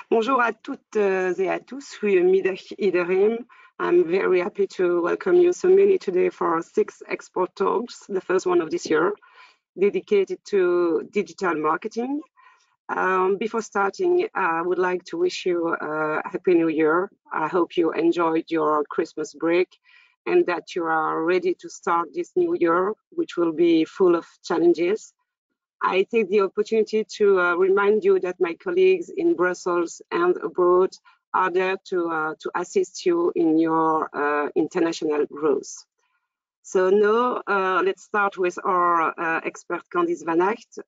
Bonjour à toutes et à tous. Goedemiddag iedereen. I'm very happy to welcome you so many today for our 6th export talks, the first one of this year, dedicated to digital marketing. Before starting, I would like to wish you a Happy New Year. I hope you enjoyed your Christmas break and that you are ready to start this new year, which will be full of challenges. I take the opportunity to remind you that my colleagues in Brussels and abroad are there to assist you in your international growth. So now let's start with our expert Candice Vanhacht.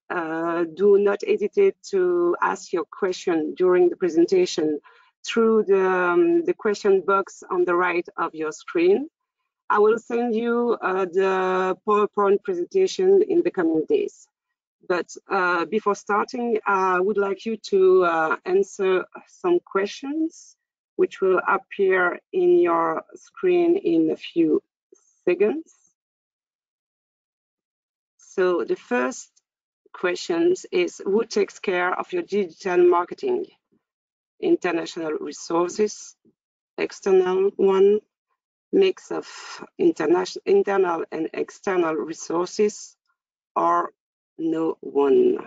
Do not hesitate to ask your question during the presentation through the question box on the right of your screen. I will send you the PowerPoint presentation in the coming days. But before starting, I would like you to answer some questions, which will appear in your screen in a few seconds. So the first question is, who takes care of your digital marketing? International resources, external one, mix of internal and external resources, or no one.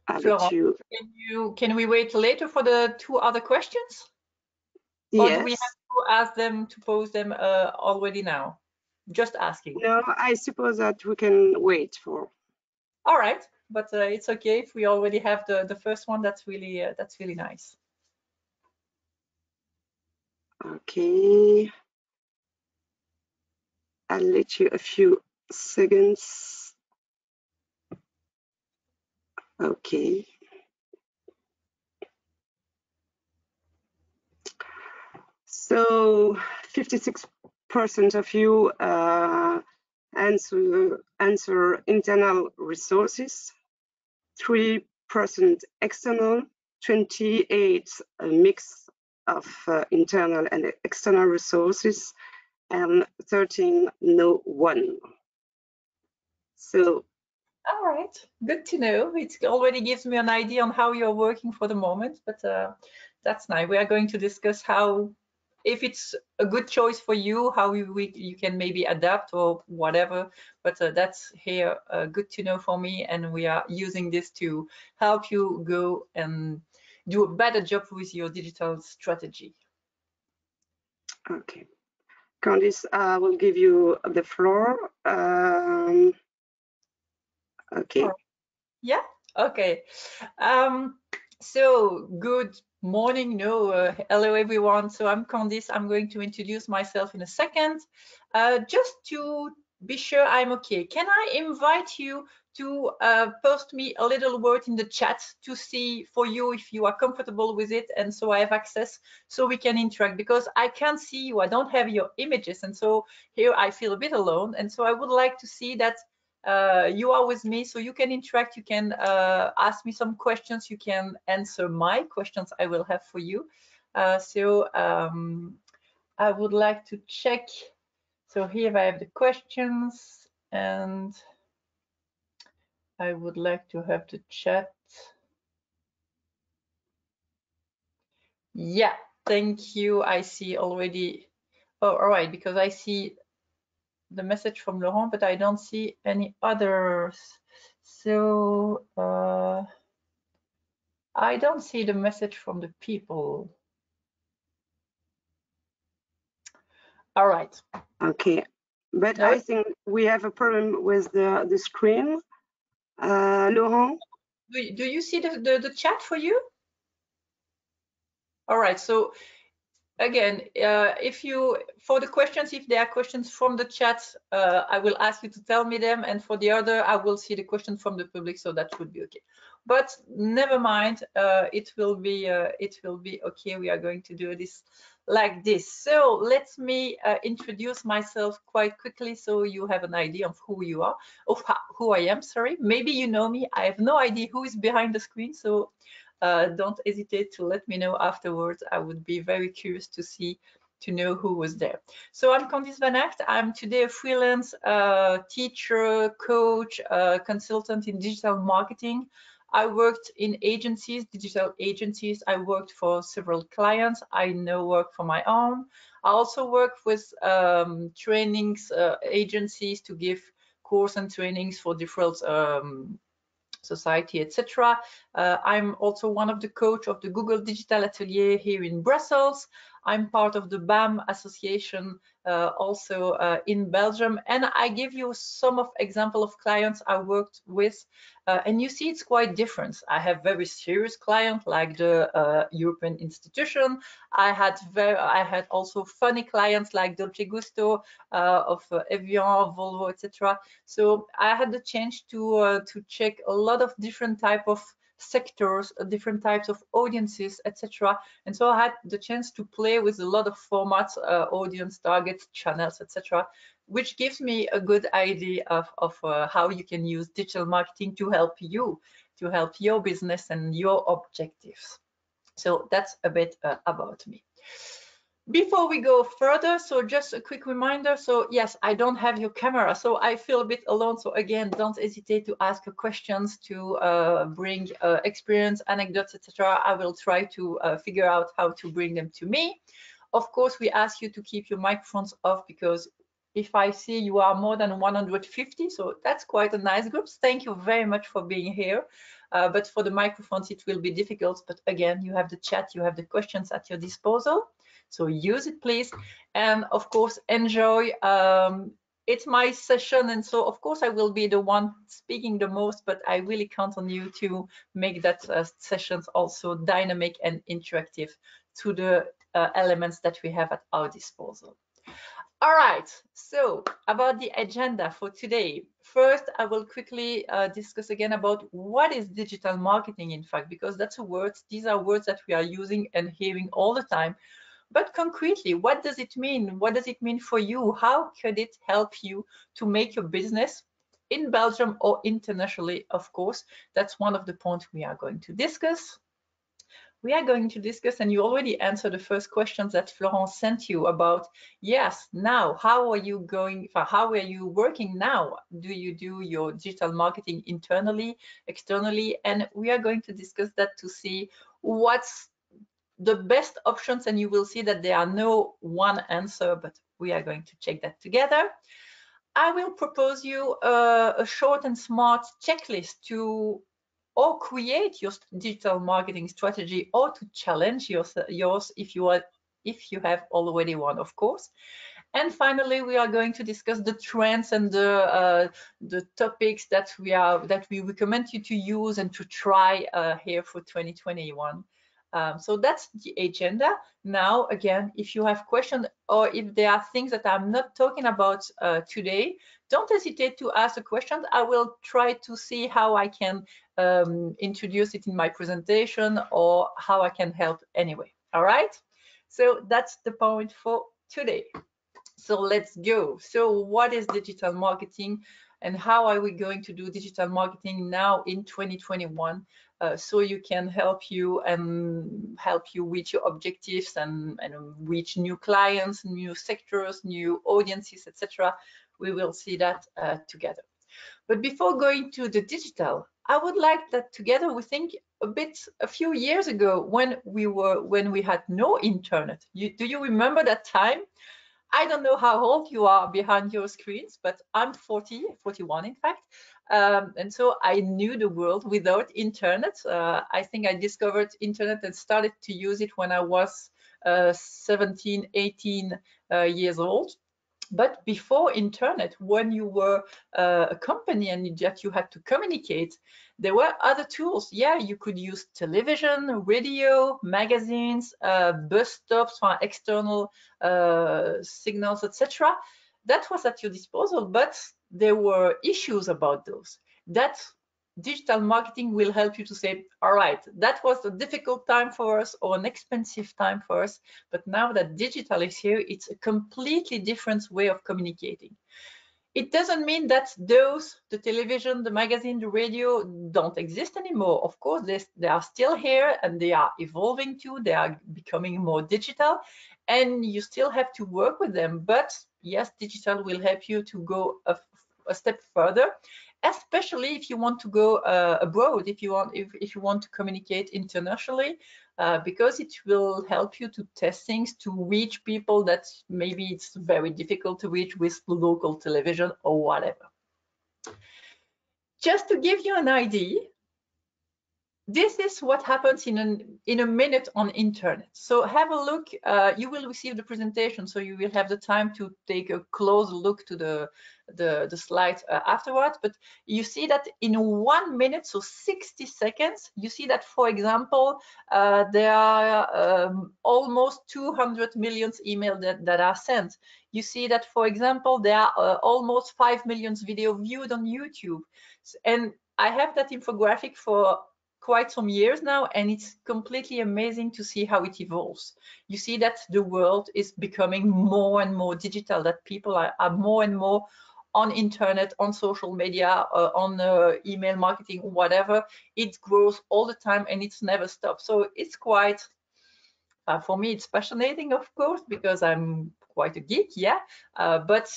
Can we wait later for the two other questions? Or yes. Do we have to ask them to pose them already now? Just asking. No, I suppose that we can wait for. All right, but it's okay if we already have the first one. That's really nice. Okay. I'll let you a few seconds. Okay. So 56% of you answer internal resources, 3% external, 28% a mix of internal and external resources, and 13% no one. So. All right, good to know. It already gives me an idea on how you're working for the moment, but that's nice. We are going to discuss how, if it's a good choice for you, how you can maybe adapt or whatever, but that's here good to know for me, and we are using this to help you go and do a better job with your digital strategy. Okay, Candice, I will give you the floor. Okay. Yeah, okay. So good morning, hello everyone. So I'm Candice. I'm going to introduce myself in a second. Just to be sure I'm okay, can I invite you to post me a little word in the chat to see for you if you are comfortable with it, and so I have access so we can interact, because I can't see you, I don't have your images, and so here I feel a bit alone, and so I would like to see that you are with me, so you can interact, you can ask me some questions, you can answer my questions I will have for you. I would like to check. So here I have the questions, and I would like to have the chat. Yeah, thank you. I see already. Oh, all right, because I see the message from Laurent, but I don't see any others. So I don't see the message from the people. All right. Okay, but no. I think we have a problem with the screen. Laurent? Do you see the chat for you? All right, so again, for the questions, if there are questions from the chat, I will ask you to tell me them, and for the other, I will see the question from the public, so that would be okay. But never mind, it will be okay. We are going to do this like this. So let me introduce myself quite quickly, so you have an idea of who you are, of who I am. Sorry, maybe you know me. I have no idea who is behind the screen, so. Don't hesitate to let me know afterwards. I would be very curious to know who was there. So I'm Candice Vanhacht. I'm today a freelance teacher, coach, consultant in digital marketing. I worked in agencies, digital agencies. I worked for several clients. I now work for my own. I also work with trainings agencies to give course and trainings for different society, etc. I'm also one of the coach of the Google Digital Atelier here in Brussels. I'm part of the BAM association also in Belgium, and I give you some of example of clients I worked with, and you see it's quite different. I have very serious clients like the European institution. I had also funny clients like Dolce Gusto of Evian, Volvo, etc. So I had the chance to check a lot of different type of sectors, different types of audiences, etc. And so I had the chance to play with a lot of formats, audience targets, channels, etc., which gives me a good idea of how you can use digital marketing to help you, to help your business and your objectives. So that's a bit about me. Before we go further, so just a quick reminder. So yes, I don't have your camera, so I feel a bit alone. So again, don't hesitate to ask questions, to bring experience, anecdotes, etc. I will try to figure out how to bring them to me. Of course, we ask you to keep your microphones off, because if I see you are more than 150, so that's quite a nice group. Thank you very much for being here. But for the microphones, it will be difficult. But again, you have the chat, you have the questions at your disposal. So use it, please. And of course, enjoy. It's my session, and so of course I will be the one speaking the most, but I really count on you to make that sessions also dynamic and interactive to the elements that we have at our disposal. All right, so about the agenda for today. First, I will quickly discuss again about what is digital marketing, in fact, because that's a word. These are words that we are using and hearing all the time. But concretely, what does it mean? What does it mean for you? How could it help you to make your business in Belgium or internationally? Of course, that's one of the points we are going to discuss. We are going to discuss, and you already answered the first questions that Florence sent you about, yes, now, how are you working now? Do you do your digital marketing internally, externally? And we are going to discuss that to see what's the best options, and you will see that there are no one answer, but we are going to check that together. I will propose you a short and smart checklist to or create your digital marketing strategy, or to challenge yours if you have already one, of course. And finally, we are going to discuss the trends and the topics that we recommend you to use and to try here for 2021. So that's the agenda. Now, again, if you have questions or if there are things that I'm not talking about today, don't hesitate to ask a question. I will try to see how I can introduce it in my presentation, or how I can help anyway. All right? So that's the point for today. So let's go. So what is digital marketing, and how are we going to do digital marketing now in 2021? So you can help you reach your objectives and reach new clients, new sectors, new audiences, etc. We will see that together. But before going to the digital, I would like that together we think a few years ago when we had no internet. Do you remember that time? I don't know how old you are behind your screens, but I'm 41 in fact. And so I knew the world without internet. I think I discovered internet and started to use it when I was 17, 18 years old. But before internet, when you were a company and that you had to communicate, there were other tools. Yeah, you could use television, radio, magazines, bus stops for external signals, etc. That was at your disposal, but there were issues about those. That digital marketing will help you to say, all right, that was a difficult time for us or an expensive time for us, but now that digital is here, it's a completely different way of communicating. It doesn't mean that the television, the magazine, the radio don't exist anymore. Of course, they are still here and they are evolving too. They are becoming more digital and you still have to work with them. But yes, digital will help you to go a step further. especially if you want to go abroad, if you want to communicate internationally, because it will help you to test things, to reach people that maybe it's very difficult to reach with local television or whatever. Just to give you an idea, this is what happens in a minute on internet. So have a look. You will receive the presentation, so you will have the time to take a close look to the slides afterwards. But you see that in 1 minute, so 60 seconds, you see that, for example, there are almost 200 million emails that are sent. You see that, for example, there are almost 5 million videos viewed on YouTube. And I have that infographic for quite some years now, and it's completely amazing to see how it evolves. You see that the world is becoming more and more digital, that people are more and more on internet, on social media, on email marketing, whatever. It grows all the time and it's never stops. So it's quite, for me, it's fascinating, of course, because I'm quite a geek, yeah. But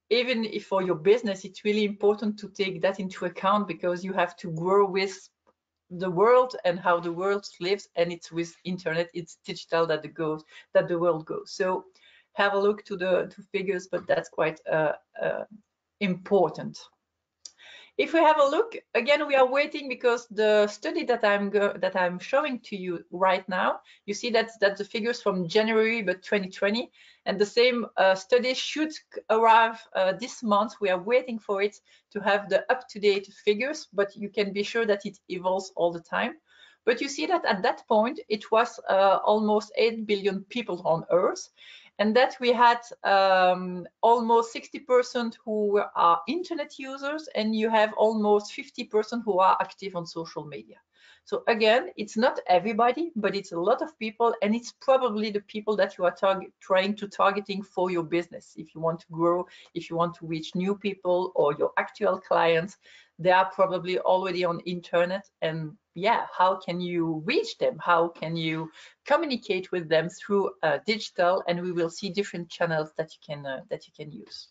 even if for your business, it's really important to take that into account, because you have to grow with the world and how the world lives, and it's with internet, it's digital that the world goes. So have a look to the figures, but that's quite important. If we have a look again, we are waiting because the study that I'm showing to you right now, you see that the figures from January but 2020, and the same study should arrive this month. We are waiting for it to have the up-to-date figures, but you can be sure that it evolves all the time. But you see that at that point it was almost 8 billion people on Earth, and that we had almost 60% who are internet users, and you have almost 50% who are active on social media. So again, it's not everybody, but it's a lot of people, and it's probably the people that you are trying to targeting for your business. If you want to grow, if you want to reach new people or your actual clients, they are probably already on internet. And yeah, how can you reach them? How can you communicate with them through digital? And we will see different channels that you can use.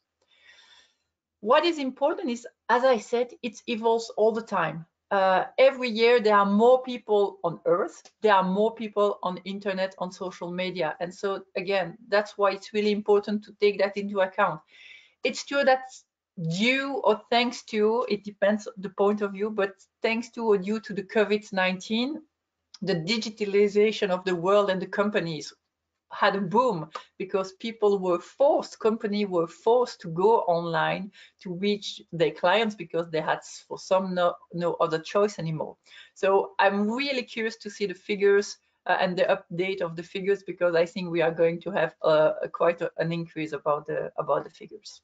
What is important is, as I said, it evolves all the time. Every year there are more people on Earth, there are more people on internet, on social media. And so again, that's why it's really important to take that into account. It's true that due or thanks to, it depends the point of view, but thanks to or due to the COVID-19, the digitalization of the world and the companies had a boom, because people were forced, companies were forced to go online to reach their clients, because they had, for some, no other choice anymore. So I'm really curious to see the figures and the update of the figures, because I think we are going to have quite an increase about the figures.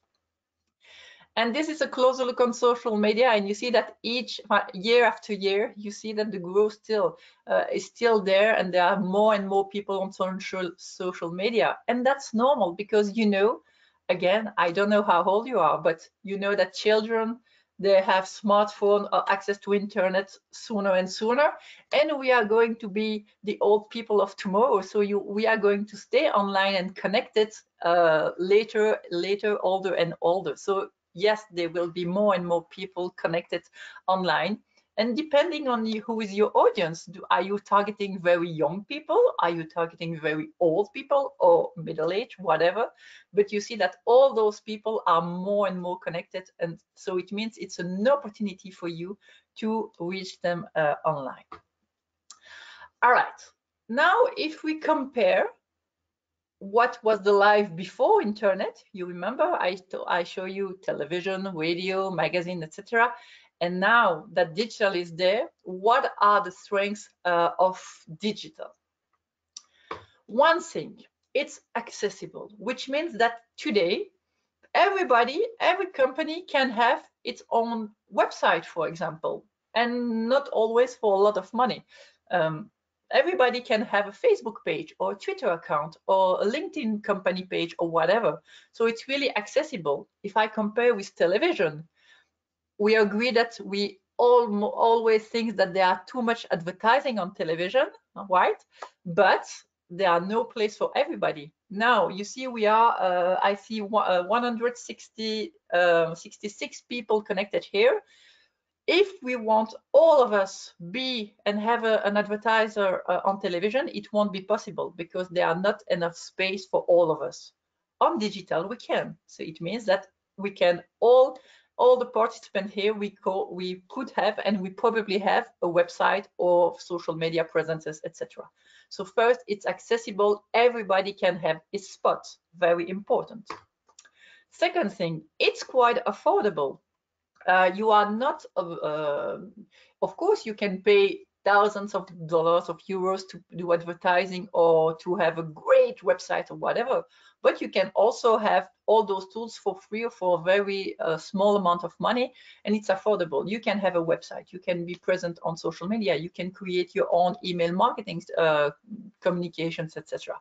And this is a closer look on social media, and you see that each year after year, you see that the growth is still there, and there are more and more people on social media. And that's normal, because, you know, again, I don't know how old you are, but you know that children, they have smartphone or access to internet sooner and sooner, and we are going to be the old people of tomorrow. So we are going to stay online and connected later, older and older. So yes, there will be more and more people connected online. And depending on who is your audience, are you targeting very young people? Are you targeting very old people, or middle-aged, whatever? But you see that all those people are more and more connected. And so it means it's an opportunity for you to reach them online. All right. Now, if we compare what was the life before internet, you remember I show you television, radio, magazine, etc. And now that digital is there, what are the strengths of digital? One thing, it's accessible, which means that today everybody, every company can have its own website, for example, and not always for a lot of money. Everybody can have a Facebook page or a Twitter account or a LinkedIn company page or whatever. So it's really accessible. If I compare with television, we agree that we always think that there are too much advertising on television, right? But there are no place for everybody. Now you see we are, I see 166 people connected here. If we want all of us be and have an advertiser on television, it won't be possible because there are not enough space for all of us. On digital, we can. So it means that we can all the participants here, we could have, and we probably have a website or social media presences, etc. So first, it's accessible. Everybody can have a spot. Very important. Second thing, it's quite affordable. You are not, of course, you can pay thousands of dollars of euros to do advertising or to have a great website or whatever, but you can also have all those tools for free or for a very small amount of money, and it's affordable. You can have a website, you can be present on social media, you can create your own email marketing communications, etc.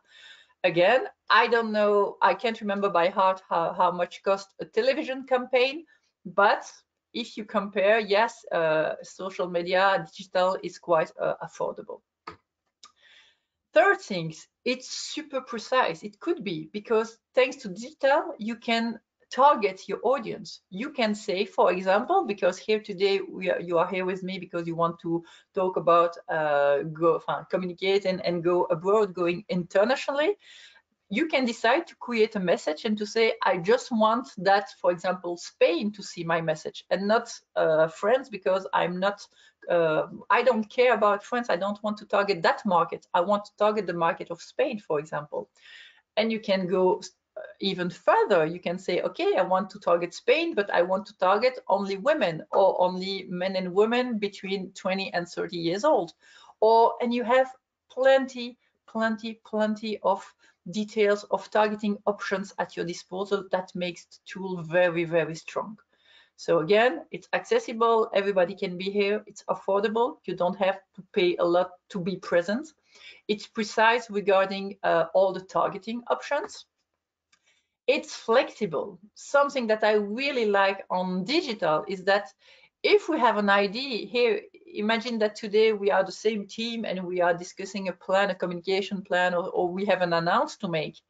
Again, I don't know, I can't remember by heart how much cost a television campaign, but if you compare, yes, social media, digital is quite affordable. Third things, it's super precise. It could be because thanks to digital, you can target your audience. You can say, for example, because here today you are here with me because you want to talk about communicate and go abroad, going internationally. You can decide to create a message and to say, I just want that, for example, Spain to see my message and not France, because I'm not, I don't care about France. I don't want to target that market. I want to target the market of Spain, for example. And you can go even further. You can say, okay, I want to target Spain, but I want to target only women or only men and women between 20 and 30 years old. And you have plenty of details of targeting options at your disposal that makes the tool very, very strong. So again, it's accessible, everybody can be here, it's affordable, you don't have to pay a lot to be present. It's precise regarding all the targeting options. It's flexible. Something that I really like on digital is that if we have an idea here, imagine that today we are the same team and we are discussing a plan, a communication plan, or we have an announcement to make.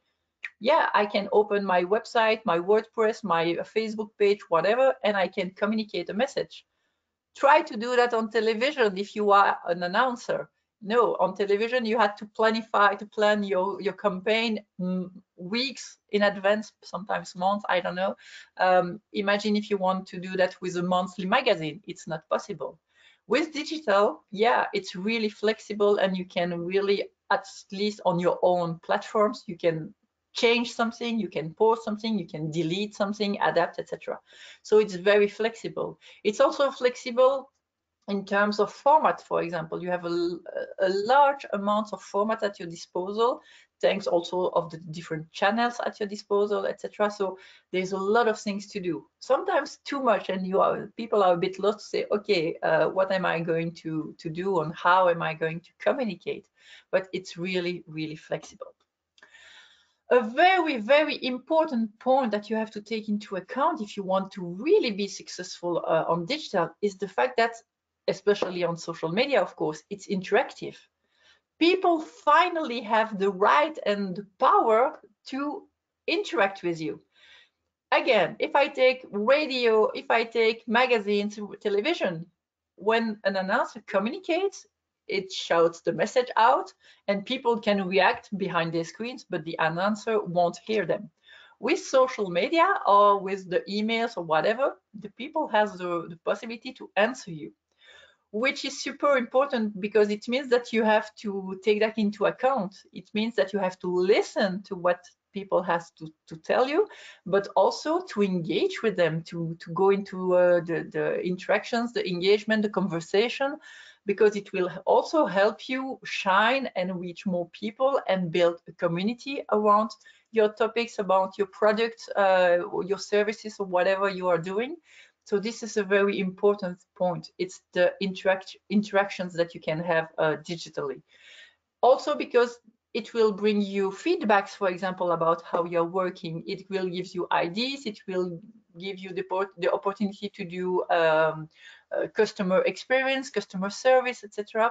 Yeah, I can open my website, my WordPress, my Facebook page, whatever, and I can communicate a message. Try to do that on television if you are an announcer. No, on television you had to plan your campaign weeks in advance, sometimes months, I don't know. Imagine if you want to do that with a monthly magazine, it's not possible. With digital, yeah, it's really flexible, and you can really, at least on your own platforms, you can change something, you can post something, you can delete something, adapt, etc. So it's very flexible. It's also flexible in terms of format. For example, you have a large amount of format at your disposal, thanks also of the different channels at your disposal, etc. So there's a lot of things to do, sometimes too much, and people are a bit lost to say, okay, what am I going to do and how am I going to communicate? But it's really, really flexible. A very, very important point that you have to take into account if you want to really be successful on digital is the fact that, especially on social media, of course, it's interactive. People finally have the right and the power to interact with you. Again, if I take radio, if I take magazines, television, when an announcer communicates, it shouts the message out and people can react behind their screens, but the announcer won't hear them. With social media or with the emails or whatever, the people have the possibility to answer you, which is super important because it means that you have to take that into account. It means that you have to listen to what people have to tell you, but also to engage with them, to go into the interactions, the engagement, the conversation, because it will also help you shine and reach more people and build a community around your topics, about your products, or your services, or whatever you are doing. So this is a very important point. It's the interactions that you can have digitally. Also because it will bring you feedbacks, for example, about how you're working. It will give you ideas. It will give you the opportunity to do customer experience, customer service, etc.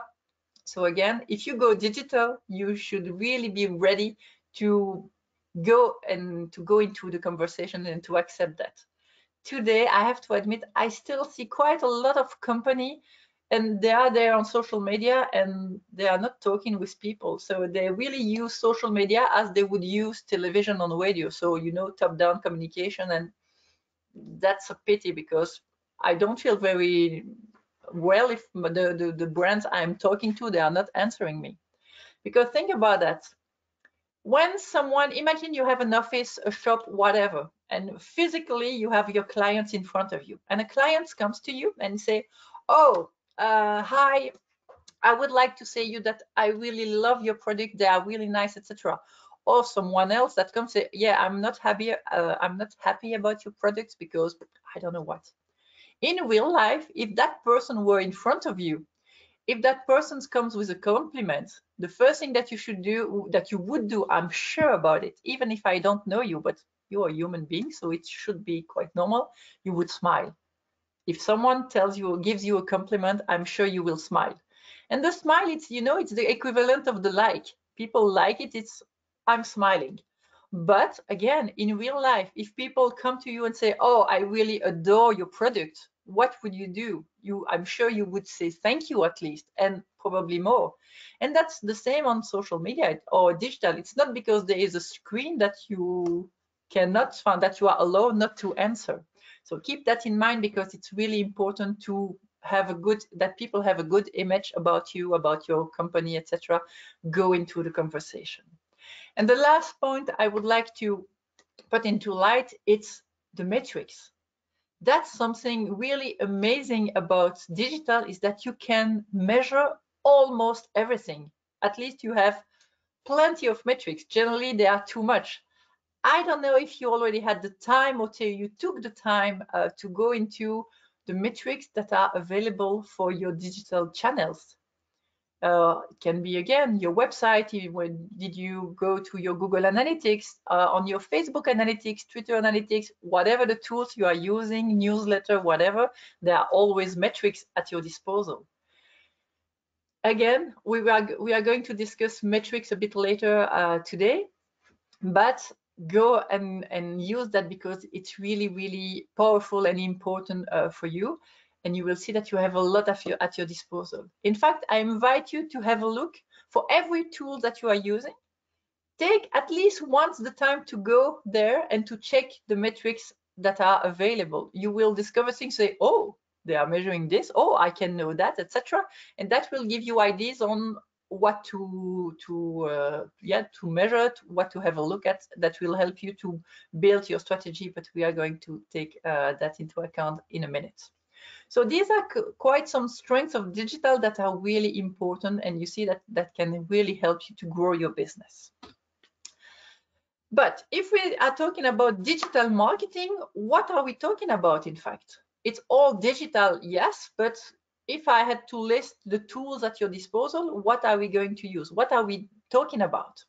So again, if you go digital, you should really be ready to go into the conversation and to accept that. Today, I have to admit, I still see quite a lot of company, and they are there on social media and they are not talking with people. So they really use social media as they would use television on radio. So, you know, top-down communication, and that's a pity because I don't feel very well if the brands I'm talking to, they are not answering me. Because think about that. When someone, imagine you have an office, a shop, whatever, and physically you have your clients in front of you, and a client comes to you and say, oh, hi, I would like to say you that I really love your product, they are really nice, etc. Or someone else that comes say, yeah, I'm not happy about your products because I don't know what. In real life, if that person were in front of you, if that person comes with a compliment, the first thing that you should do, that you would do, I'm sure about it, even if I don't know you, but you're a human being, so it should be quite normal, you would smile. If someone tells you or gives you a compliment, I'm sure you will smile. And the smile, it's, you know, it's the equivalent of the like. People like it, it's I'm smiling. But again, in real life, if people come to you and say, oh, I really adore your product, what would you do? I'm sure you would say thank you at least, and probably more. And that's the same on social media or digital. It's not because there is a screen that you cannot find, that you are allowed not to answer. So keep that in mind, because it's really important to have that people have a good image about you, about your company, etc. Go into the conversation. And the last point I would like to put into light, it's the metrics. That's something really amazing about digital, is that you can measure almost everything. At least you have plenty of metrics. Generally, they are too much. I don't know if you already had the time, or you took the time to go into the metrics that are available for your digital channels. It can be, again, your website. When did you go to your Google Analytics, on your Facebook Analytics, Twitter Analytics, whatever the tools you are using, newsletter, whatever, there are always metrics at your disposal. Again, we are going to discuss metrics a bit later today, but go and use that, because it's really, really powerful and important for you. And you will see that you have a lot at your disposal. In fact, I invite you to have a look for every tool that you are using. Take at least once the time to go there and to check the metrics that are available. You will discover things, say, oh, they are measuring this, oh, I can know that, etc. And that will give you ideas on what to measure, what to have a look at. That will help you to build your strategy, but we are going to take that into account in a minute. So these are quite some strengths of digital that are really important, and you see that can really help you to grow your business. But if we are talking about digital marketing, what are we talking about, in fact? It's all digital, yes, but if I had to list the tools at your disposal, what are we going to use? What are we talking about?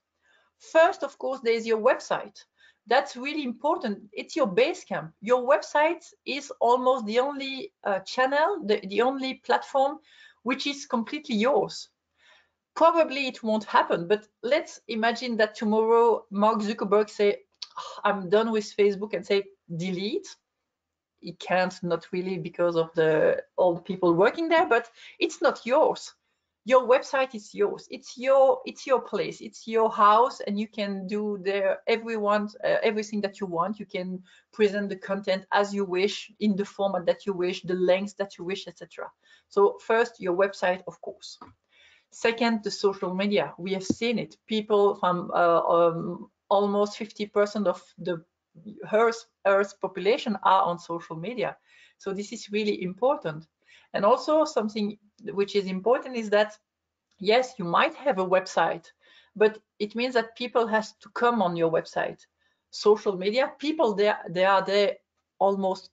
First, of course, there is your website. That's really important. It's your base camp. Your website is almost the only channel, the only platform which is completely yours. Probably it won't happen, but let's imagine that tomorrow Mark Zuckerberg say, oh, I'm done with Facebook, and say delete. He can't, not really, because of all the people working there, but it's not yours. Your website is yours. It's your place. It's your house, and you can do there everything that you want. You can present the content as you wish, in the format that you wish, the lengths that you wish, etc. So first, your website, of course. Second, the social media. We have seen it. People from almost 50% of the Earth's population are on social media. So this is really important. And also something which is important is that, yes, you might have a website, but it means that people has to come on your website. Social media, people they are there almost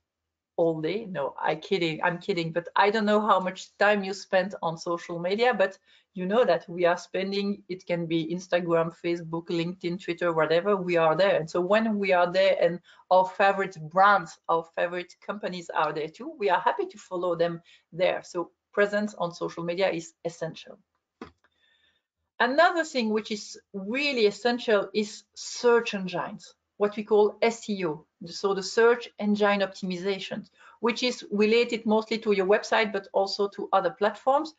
all day. No, I'm kidding, but I don't know how much time you spend on social media, but you know that we are spending, it can be Instagram, Facebook, LinkedIn, Twitter, whatever, we are there. And so when we are there and our favorite brands, our favorite companies are there too, we are happy to follow them there. So presence on social media is essential. Another thing which is really essential is search engines, what we call SEO, so the search engine optimization, which is related mostly to your website, but also to other platforms,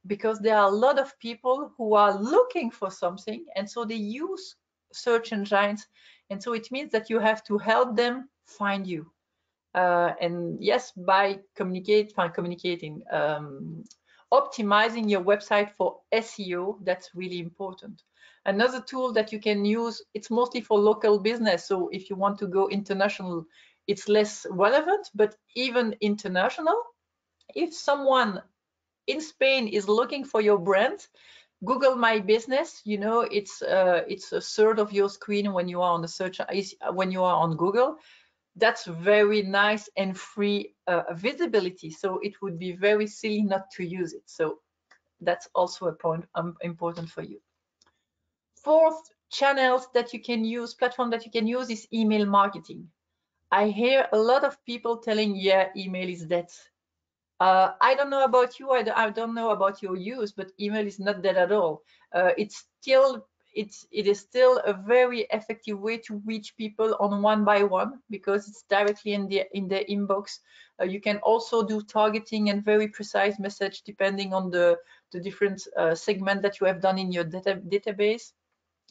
because there are a lot of people who are looking for something, and so they use search engines, and so it means that you have to help them find you. And yes, by communicating, optimizing your website for SEO, that's really important. Another tool that you can use, it's mostly for local business. So if you want to go international, it's less relevant, but even international, if someone in Spain is looking for your brand, Google My Business, you know, it's a third of your screen when you are on the search, when you are on Google. That's very nice and free visibility. So it would be very silly not to use it. So that's also a point important for you. Fourth channels that you can use, platform that you can use is email marketing. I hear a lot of people telling, yeah, email is dead. I don't know about you, I don't know about your use, but email is not dead at all. It is still a very effective way to reach people on one by one, because it's directly in the inbox. You can also do targeting and very precise message depending on the different segment that you have done in your database.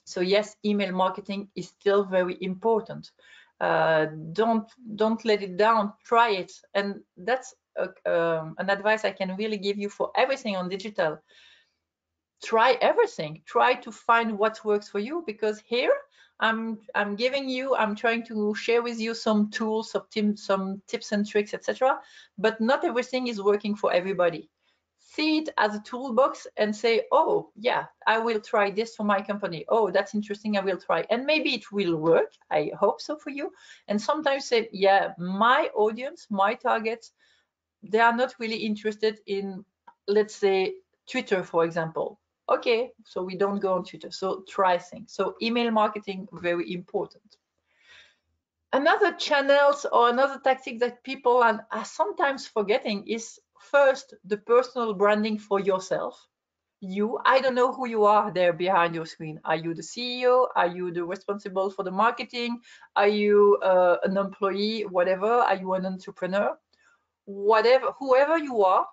So yes, email marketing is still very important. Don't let it down. Try it, and that's an advice I can really give you for everything on digital. Try everything. Try to find what works for you, because here I'm trying to share with you some tools, some tips and tricks, etc. But not everything is working for everybody. See it as a toolbox and say, oh yeah, I will try this for my company. Oh, that's interesting, I will try. And maybe it will work. I hope so for you. And sometimes say, yeah, my audience, my targets, they are not really interested in, let's say, Twitter, for example. Okay, so we don't go on Twitter. So try things. So email marketing, very important. Another channels or another tactic that people are sometimes forgetting is first the personal branding for yourself. I don't know who you are there behind your screen. Are you the CEO? Are you the responsible for the marketing? Are you an employee? Whatever. Are you an entrepreneur? Whatever, whoever you are,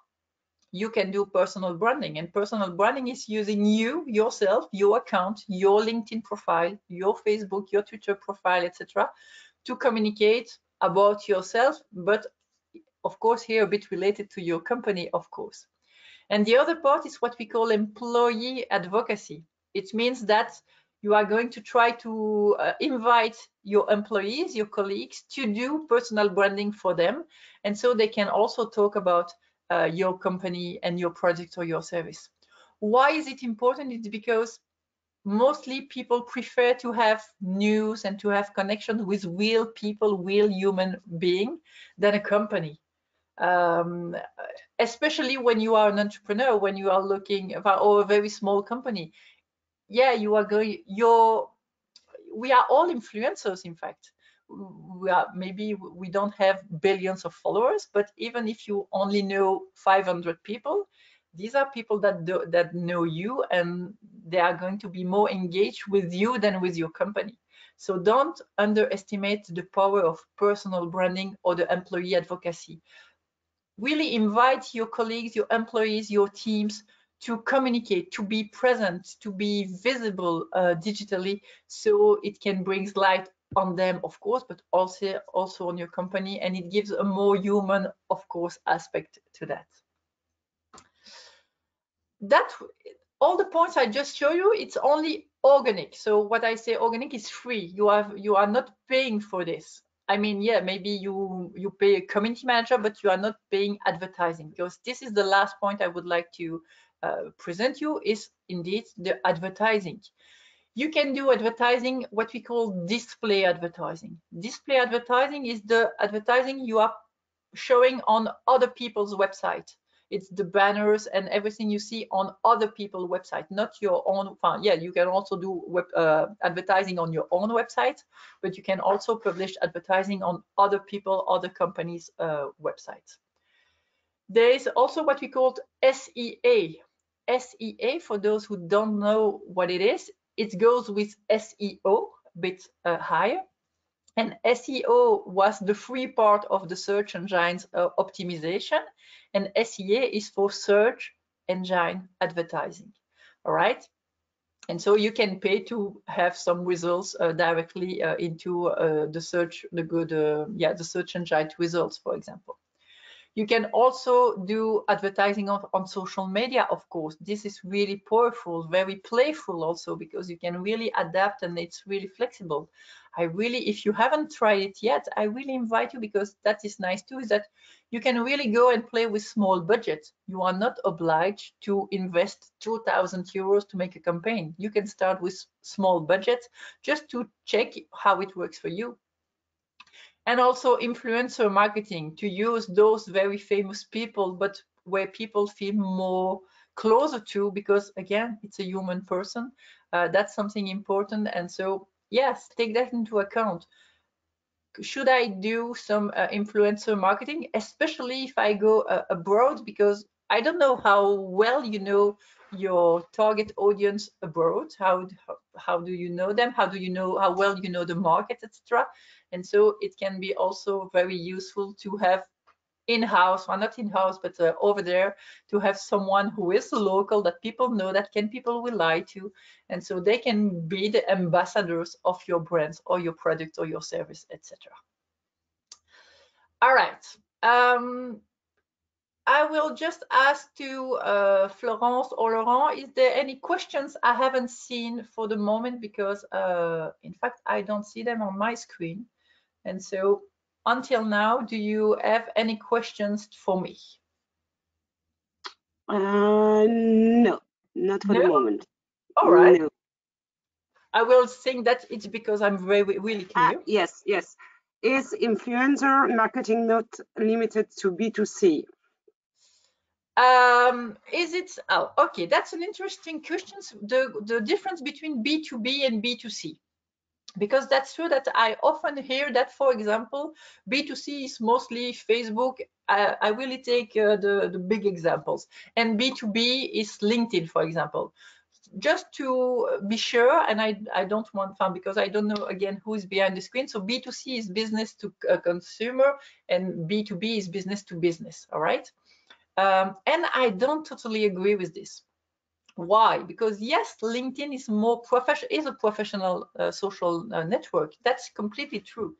you can do personal branding. And personal branding is using you, yourself, your account, your LinkedIn profile, your Facebook, your Twitter profile, etc., to communicate about yourself, but of course here a bit related to your company, of course. And the other part is what we call employee advocacy. It means that you are going to try to invite your employees, your colleagues, to do personal branding for them. And so they can also talk about your company and your project or your service. Why is it important? It's because mostly people prefer to have news and to have connections with real people, real human being, than a company. Especially when you are an entrepreneur, when you are looking or a very small company. Yeah, we are all influencers, in fact. Maybe we don't have billions of followers, but even if you only know 500 people, these are people that know you, and they are going to be more engaged with you than with your company. So don't underestimate the power of personal branding or the employee advocacy. Really invite your colleagues, your employees, your teams to communicate, to be present, to be visible digitally, so it can bring light on them, of course, but also on your company, and it gives a more human, of course, aspect to that. All the points I just showed you, it's only organic. So what I say organic is free. You are not paying for this. I mean, yeah, maybe you pay a community manager, but you are not paying advertising, because this is the last point I would like to present you, is indeed the advertising. You can do advertising, what we call display advertising. Display advertising is the advertising you are showing on other people's website. It's the banners and everything you see on other people's website, not your own. Yeah, you can also do advertising on your own website, but you can also publish advertising on other people, other companies' websites. There is also what we call SEA. SEA, for those who don't know what it is. It goes with SEO, a bit higher. And SEO was the free part of the search engines optimization, and SEA is for search engine advertising. All right. And so you can pay to have some results directly into the search, the search engine results, for example. You can also do advertising on social media, of course. This is really powerful, very playful also, because you can really adapt and it's really flexible. If you haven't tried it yet, I really invite you, because that is nice too, is that you can really go and play with small budgets. You are not obliged to invest 2,000 euros to make a campaign. You can start with small budgets just to check how it works for you. And also influencer marketing, to use those very famous people, but where people feel more closer to, because again, it's a human person. That's something important. And so, yes, take that into account. Should I do some influencer marketing, especially if I go abroad? Because I don't know how well you know your target audience abroad. How do you know them? How do you know how well you know the market, etc.? And so it can be also very useful to have in-house, well, not in-house, but over there, to have someone who is local, that people know, that people rely to, and so they can be the ambassadors of your brands or your product or your service, etc. All right. I will just ask to Florence or Laurent, is there any questions I haven't seen for the moment? Because in fact, I don't see them on my screen. And so until now, do you have any questions for me? No, not for the moment. All right. No. I will think that it's because I'm really clear. Yes. Is influencer marketing not limited to B2C? Is it? Oh, okay. That's an interesting question. The difference between B2B and B2C. Because that's true that I often hear that, for example, B2C is mostly Facebook. I really take the big examples. And B2B is LinkedIn, for example. Just to be sure, and I don't want fun, because I don't know, again, who is behind the screen. So B2C is business to consumer, and B2B is business to business, all right? And I don't totally agree with this. Why? Because yes, LinkedIn is a professional social network. That's completely true.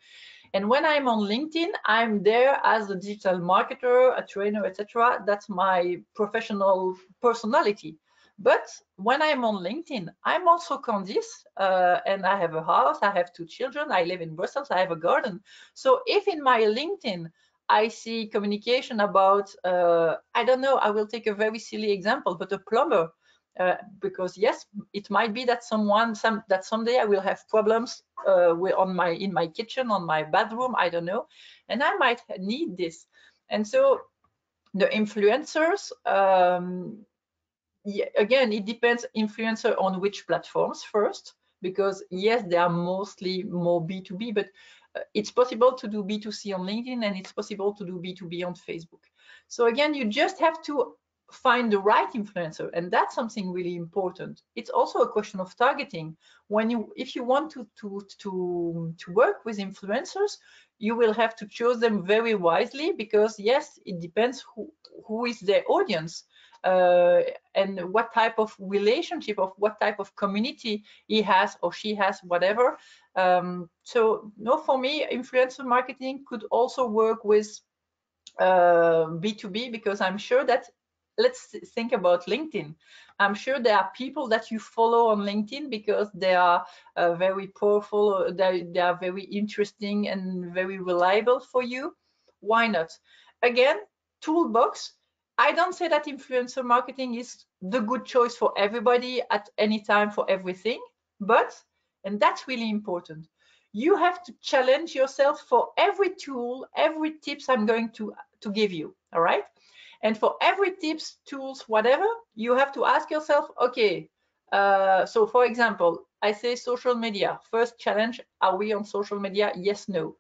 And when I'm on LinkedIn, I'm there as a digital marketer, a trainer, etc. That's my professional personality. But when I'm on LinkedIn, I'm also Candice, and I have a house, I have 2 children, I live in Brussels, I have a garden. So if in my LinkedIn I see communication about, I don't know, I will take a very silly example, but a plumber, because yes, it might be that someday I will have problems in my kitchen, on my bathroom, I don't know, and I might need this. And so the influencers, again, it depends influencer on which platforms first, because yes, they are mostly more B2B, but it's possible to do B2C on LinkedIn, and it's possible to do B2B on Facebook. So again, you just have to find the right influencer, and that's something really important. It's also a question of targeting. If you want to work with influencers, you will have to choose them very wisely, because yes, it depends who is their audience, and what type of relationship, of what type of community he has or she has, whatever. So no, for me, influencer marketing could also work with B2B, because I'm sure that, let's think about LinkedIn. I'm sure there are people that you follow on LinkedIn because they are very powerful, they are very interesting and very reliable for you. Why not? Again, toolbox. I don't say that influencer marketing is the good choice for everybody at any time for everything, but, and that's really important, you have to challenge yourself for every tool, every tips I'm going to give you, all right? And for every tips, tools, whatever, you have to ask yourself, okay, so for example, I say social media. First challenge, are we on social media? Yes, no.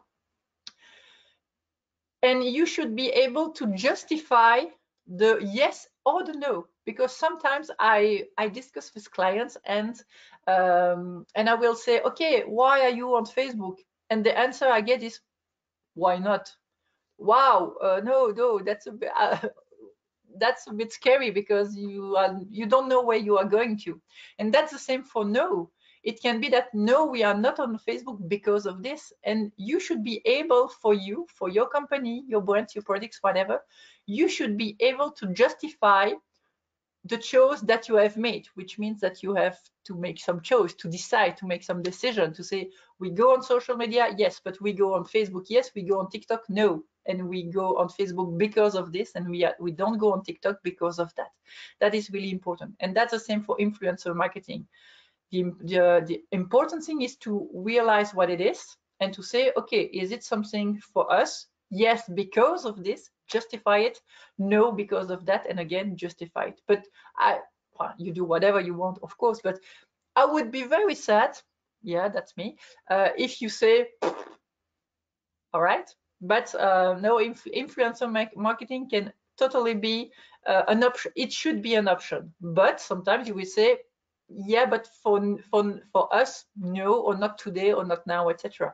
And you should be able to justify the yes or the no, because sometimes I discuss with clients and I will say, okay, why are you on Facebook? And the answer I get is, why not? Wow, no, that's a bit, that's a bit scary because you don't know where you are going to. And that's the same for no. It can be that no, we are not on Facebook because of this, and you should be able, for your company, your brands, your products, whatever, you should be able to justify the choice that you have made, which means that you have to make some choice, to decide, to make some decision, to say, we go on social media, yes, but we go on Facebook, yes, we go on TikTok, no, and we go on Facebook because of this, and we don't go on TikTok because of that. That is really important, and that's the same for influencer marketing. The important thing is to realize what it is and to say, okay, is it something for us? Yes, because of this, justify it. No, because of that, and again, justify it. But well, you do whatever you want, of course, but I would be very sad, yeah, that's me, if you say, all right, but no, influencer marketing can totally be an option. It should be an option, but sometimes you will say, yeah, but for us, no, or not today, or not now, etc.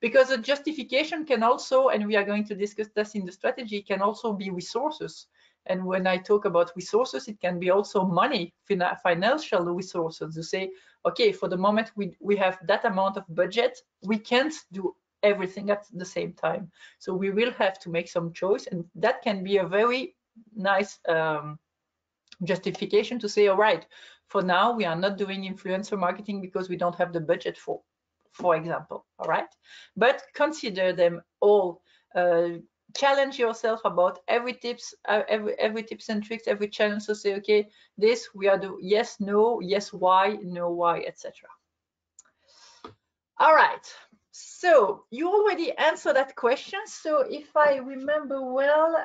Because a justification can also, and we are going to discuss this in the strategy, can also be resources. And when I talk about resources, it can be also money, financial resources. To say, okay, for the moment we have that amount of budget, we can't do everything at the same time. So we will have to make some choice, and that can be a very nice justification to say, all right, for now we are not doing influencer marketing because we don't have the budget for example. All right, but consider them all. Challenge yourself about every tips and tricks, every challenge, to say, okay, this we are do yes, no, yes, why, no, why, etc. All right, so you already answered that question. So if I remember well,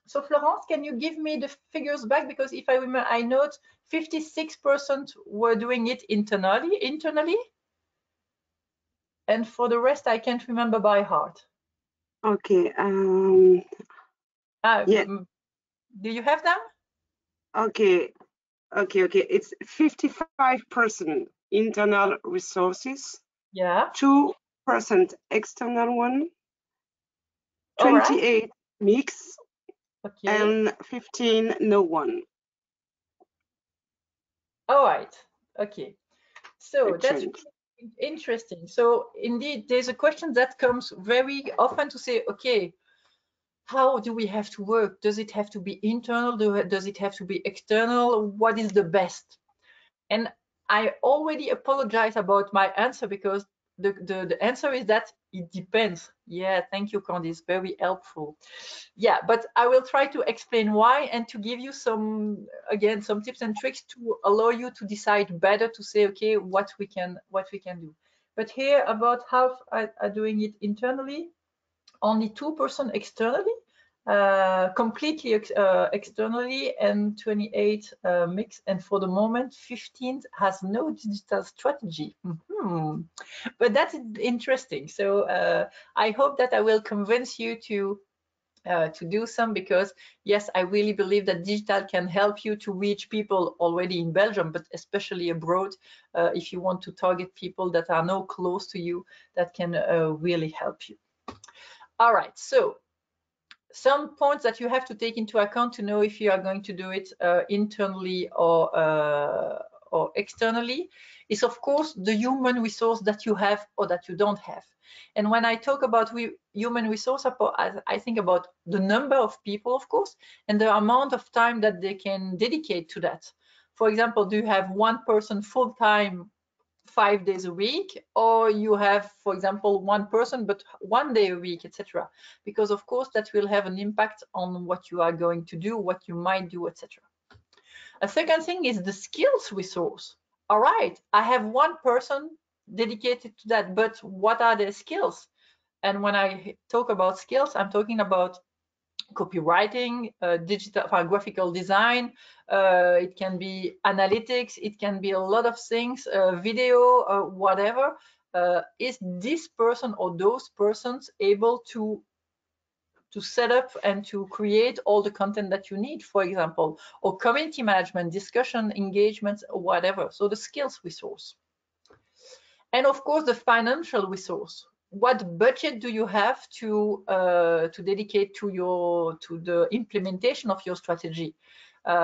so Florence, can you give me the figures back? Because if I remember, I note 56% were doing it internally, and for the rest, I can't remember by heart. Okay. Yeah. Do you have them? Okay. It's 55% internal resources. Yeah. 2% external one. 28 mix. Okay. And 15 no one. All right. Okay. So that's Exchange. interesting. So indeed, there's a question that comes very often to say, okay, how do we have to work? Does it have to be internal? Does it have to be external? What is the best? And I already apologize about my answer, because the answer is that it depends. Yeah, thank you, Candice, very helpful. Yeah, but I will try to explain why, and to give you some tips and tricks to allow you to decide better, to say, okay, what we can do. But here, about half are doing it internally, only 2% externally, completely externally, and 28 mix. And for the moment, 15 has no digital strategy. But that's interesting. So I hope that I will convince you to do some, because yes, I really believe that digital can help you to reach people already in Belgium, but especially abroad. If you want to target people that are no close to you, that can really help you. All right, so some points that you have to take into account to know if you are going to do it internally or externally is, of course, the human resource that you have or that you don't have. And when I talk about human resource, I think about the number of people, of course, and the amount of time that they can dedicate to that. For example, do you have one person full-time 5 days a week, or you have, for example, one person but 1 day a week, etc. Because of course that will have an impact on what you are going to do, what you might do, etc. A second thing is the skills resource. All right, I have one person dedicated to that, but what are their skills? And when I talk about skills, I'm talking about copywriting, digital, graphical design, it can be analytics, it can be a lot of things, video, whatever. Is this person or those persons able to to set up and to create all the content that you need, for example, or community management, discussion, engagement, or whatever. So the skills resource. And of course, the financial resource. What budget do you have to dedicate to the implementation of your strategy?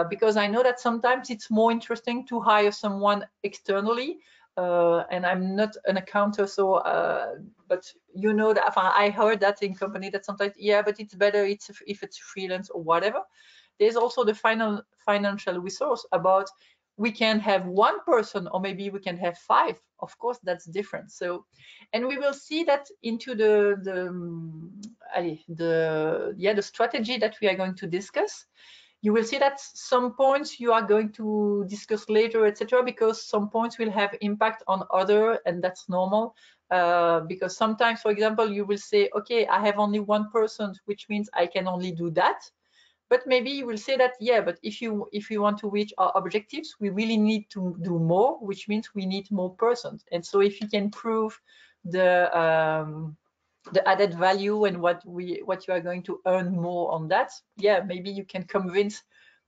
Because I know that sometimes it's more interesting to hire someone externally. And I'm not an accountant, so but you know that I heard that in company that sometimes, yeah, but it's better if it's freelance or whatever. There's also the financial resource about we can have one person or maybe we can have 5. Of course, that's different. So, and we will see that into the strategy that we are going to discuss. You will see that some points you are going to discuss later, etc., because some points will have impact on other, and that's normal. Because sometimes, for example, you will say, okay, I have only one person, which means I can only do that. But maybe you will say that, yeah, but if you want to reach our objectives, we really need to do more, which means we need more persons. And so if you can prove the added value and what you are going to earn more on that, yeah, maybe you can convince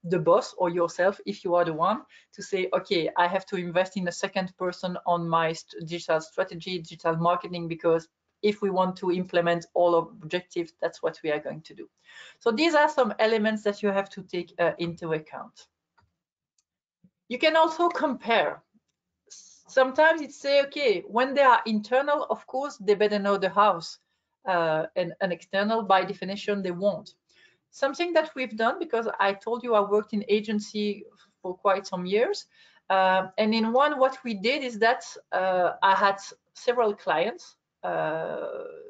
the boss or yourself, if you are the one, to say, okay, I have to invest in a second person on my digital strategy, digital marketing, because if we want to implement all objectives, that's what we are going to do. So these are some elements that you have to take into account. You can also compare. Sometimes it's say, okay, when they are internal, of course, they better know the house, and an external, by definition, they won't. Something that we've done, because I told you I worked in agency for quite some years, and in one, what we did is that I had several clients.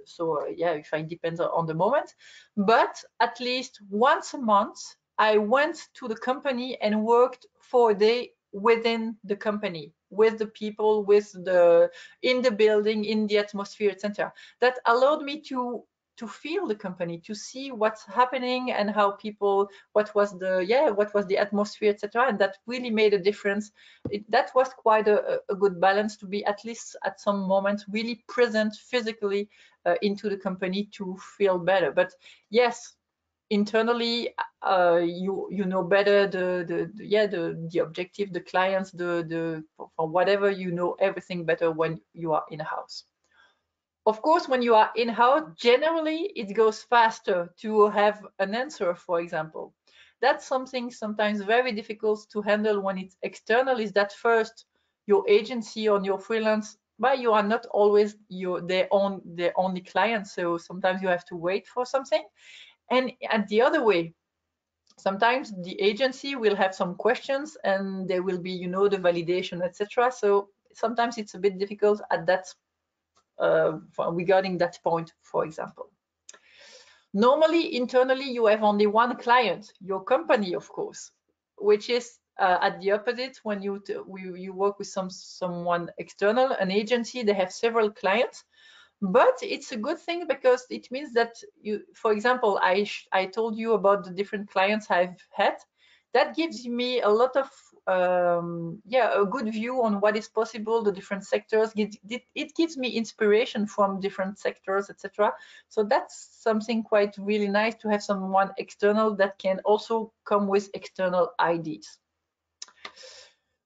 So yeah, it depends on the moment, but at least once a month, I went to the company and worked for a day within the company, with the people, in the building, in the atmosphere, etc. That allowed me to feel the company, to see what's happening and how people, what was the atmosphere, etc. And that really made a difference. That was quite a good balance, to be at least at some moments really present physically into the company to feel better. But yes, internally, you know better the objective, the clients, for whatever, you know everything better when you are in a house. Of course, when you are in-house, generally it goes faster to have an answer, for example. That's something sometimes very difficult to handle when it's external, is that first your agency or your freelance, but you are not always their only client. So sometimes you have to wait for something. And at the other way, sometimes the agency will have some questions and there will be, the validation, etc. So sometimes it's a bit difficult at that regarding that point, for example. Normally, internally, you have only one client, your company, of course, which is at the opposite. When you work with someone external, an agency, they have several clients. But it's a good thing because it means that for example, I told you about the different clients I've had. That gives me a lot of a good view on what is possible, the different sectors. It gives me inspiration from different sectors, etc. So that's something quite really nice, to have someone external that can also come with external ideas.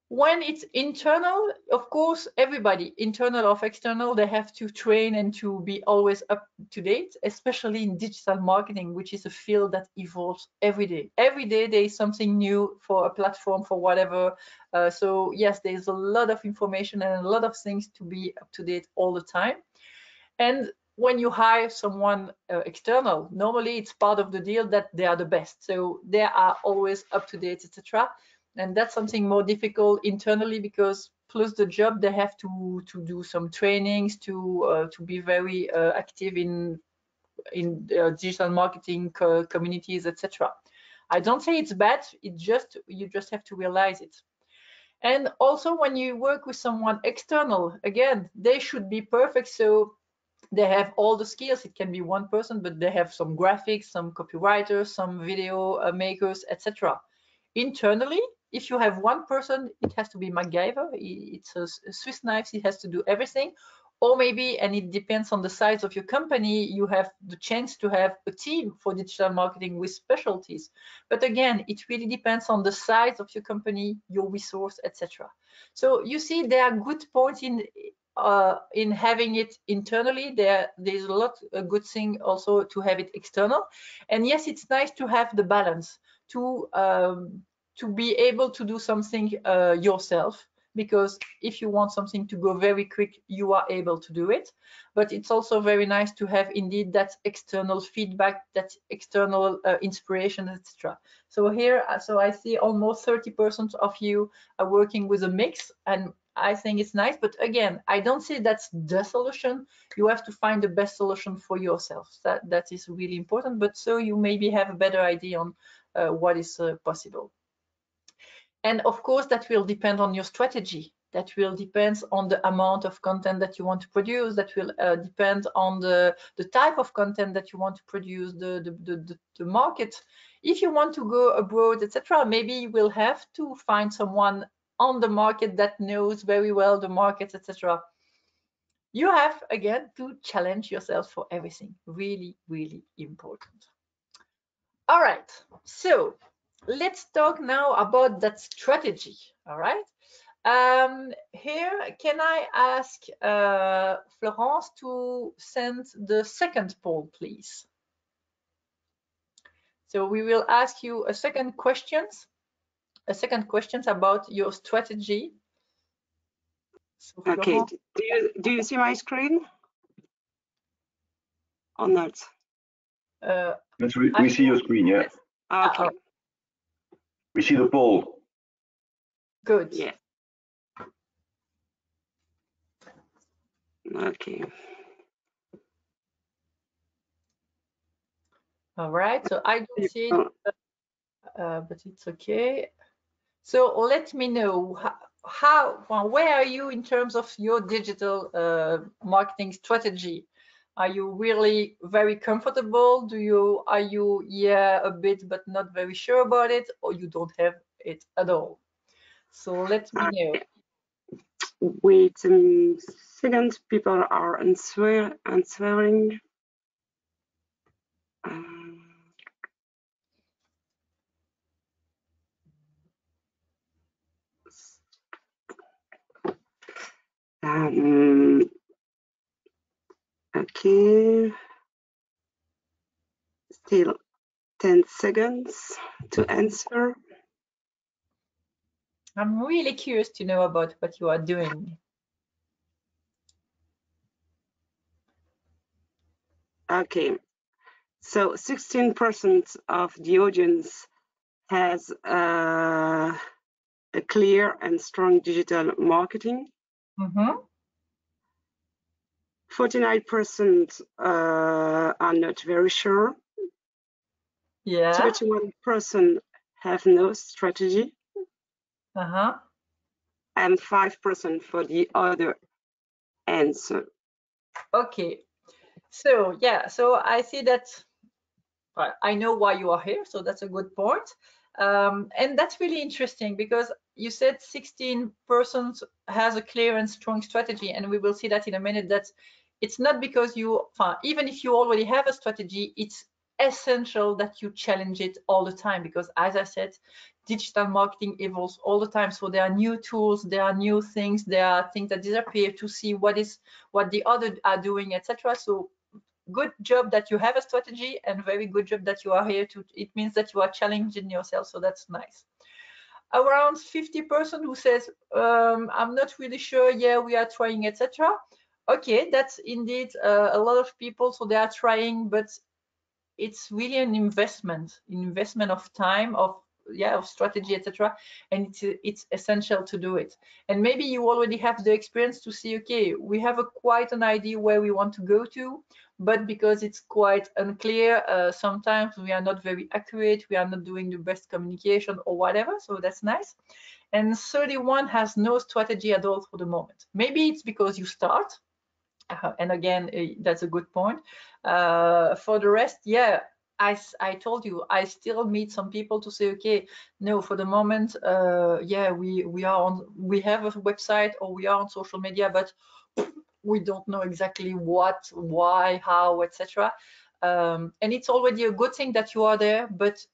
When it's internal, of course, everybody, internal or external, they have to train and to be always up to date, especially in digital marketing, which is a field that evolves every day. Every day there is something new for a platform, for whatever. So yes, there's a lot of information and a lot of things to be up to date all the time. And when you hire someone external, normally it's part of the deal that they are the best. So they are always up to date, etc. And that's something more difficult internally, because plus the job, they have to do some trainings to be very active in digital marketing communities, etc. I don't say it's bad. You just have to realize it. And also, when you work with someone external, again, they should be perfect. So they have all the skills. It can be one person, but they have some graphics, some copywriters, some video makers, etc. Internally, if you have one person, it has to be MacGyver. It's a Swiss knife. He has to do everything. Or maybe, and it depends on the size of your company, you have the chance to have a team for digital marketing with specialties. But again, it really depends on the size of your company, your resource, etc. So you see, there are good points in having it internally. There's a lot a good thing also to have it external. And yes, it's nice to have the balance to be able to do something yourself, because if you want something to go very quick, you are able to do it. But it's also very nice to have indeed that external feedback, that external inspiration, etc. So here, so I see almost 30% of you are working with a mix, and I think it's nice. But again, I don't say that's the solution. You have to find the best solution for yourself. That is really important. But so you maybe have a better idea on what is possible. And of course, that will depend on your strategy. That will depend on the amount of content that you want to produce. That will depend on the type of content that you want to produce, the market. If you want to go abroad, etc., maybe you will have to find someone on the market that knows very well the market, etc. You have, again, to challenge yourself for everything. Really, really important. All right, so let's talk now about that strategy. All right. Here, can I ask Florence to send the second poll, please? So we will ask you a second questions about your strategy. So okay. Do you see my screen or not? Yes, we see your screen, yeah. Okay. We see the poll. Good. Yeah. Okay. All right. So I don't see it, but it's okay. So let me know where are you in terms of your digital marketing strategy? Are you really very comfortable? Are you a bit but not very sure about it, or you don't have it at all? So let me know. Wait a second, people are answering. Okay. Still 10 seconds to answer. I'm really curious to know about what you are doing. Okay, so 16% of the audience has a clear and strong digital marketing. 49% are not very sure. Yeah. 31% have no strategy. And 5% for the other answer. Okay. So yeah, so I see that I know why you are here, so that's a good point. And that's really interesting, because you said 16% has a clear and strong strategy, and we will see that in a minute. That it's not because even if you already have a strategy, it's essential that you challenge it all the time, because as I said, digital marketing evolves all the time. So there are new tools, there are new things, there are things that disappear, to see what the others are doing, etc. So good job that you have a strategy, and very good job that you are here it means that you are challenging yourself, so that's nice. Around 50% who says I'm not really sure, yeah, we are trying, etc. Okay, that's indeed a lot of people, so they are trying, but it's really an investment of time, of strategy, etc. And it's essential to do it. And maybe you already have the experience to see, okay, we have quite an idea where we want to go to, but because it's quite unclear, sometimes we are not very accurate, we are not doing the best communication or whatever, so that's nice. And 31 has no strategy at all for the moment. Maybe it's because you start, and again, that's a good point. For the rest, yeah, I told you, I still meet some people to say, okay, no, for the moment, yeah, we have a website, or we are on social media, but we don't know exactly what, why, how, etc. And it's already a good thing that you are there, but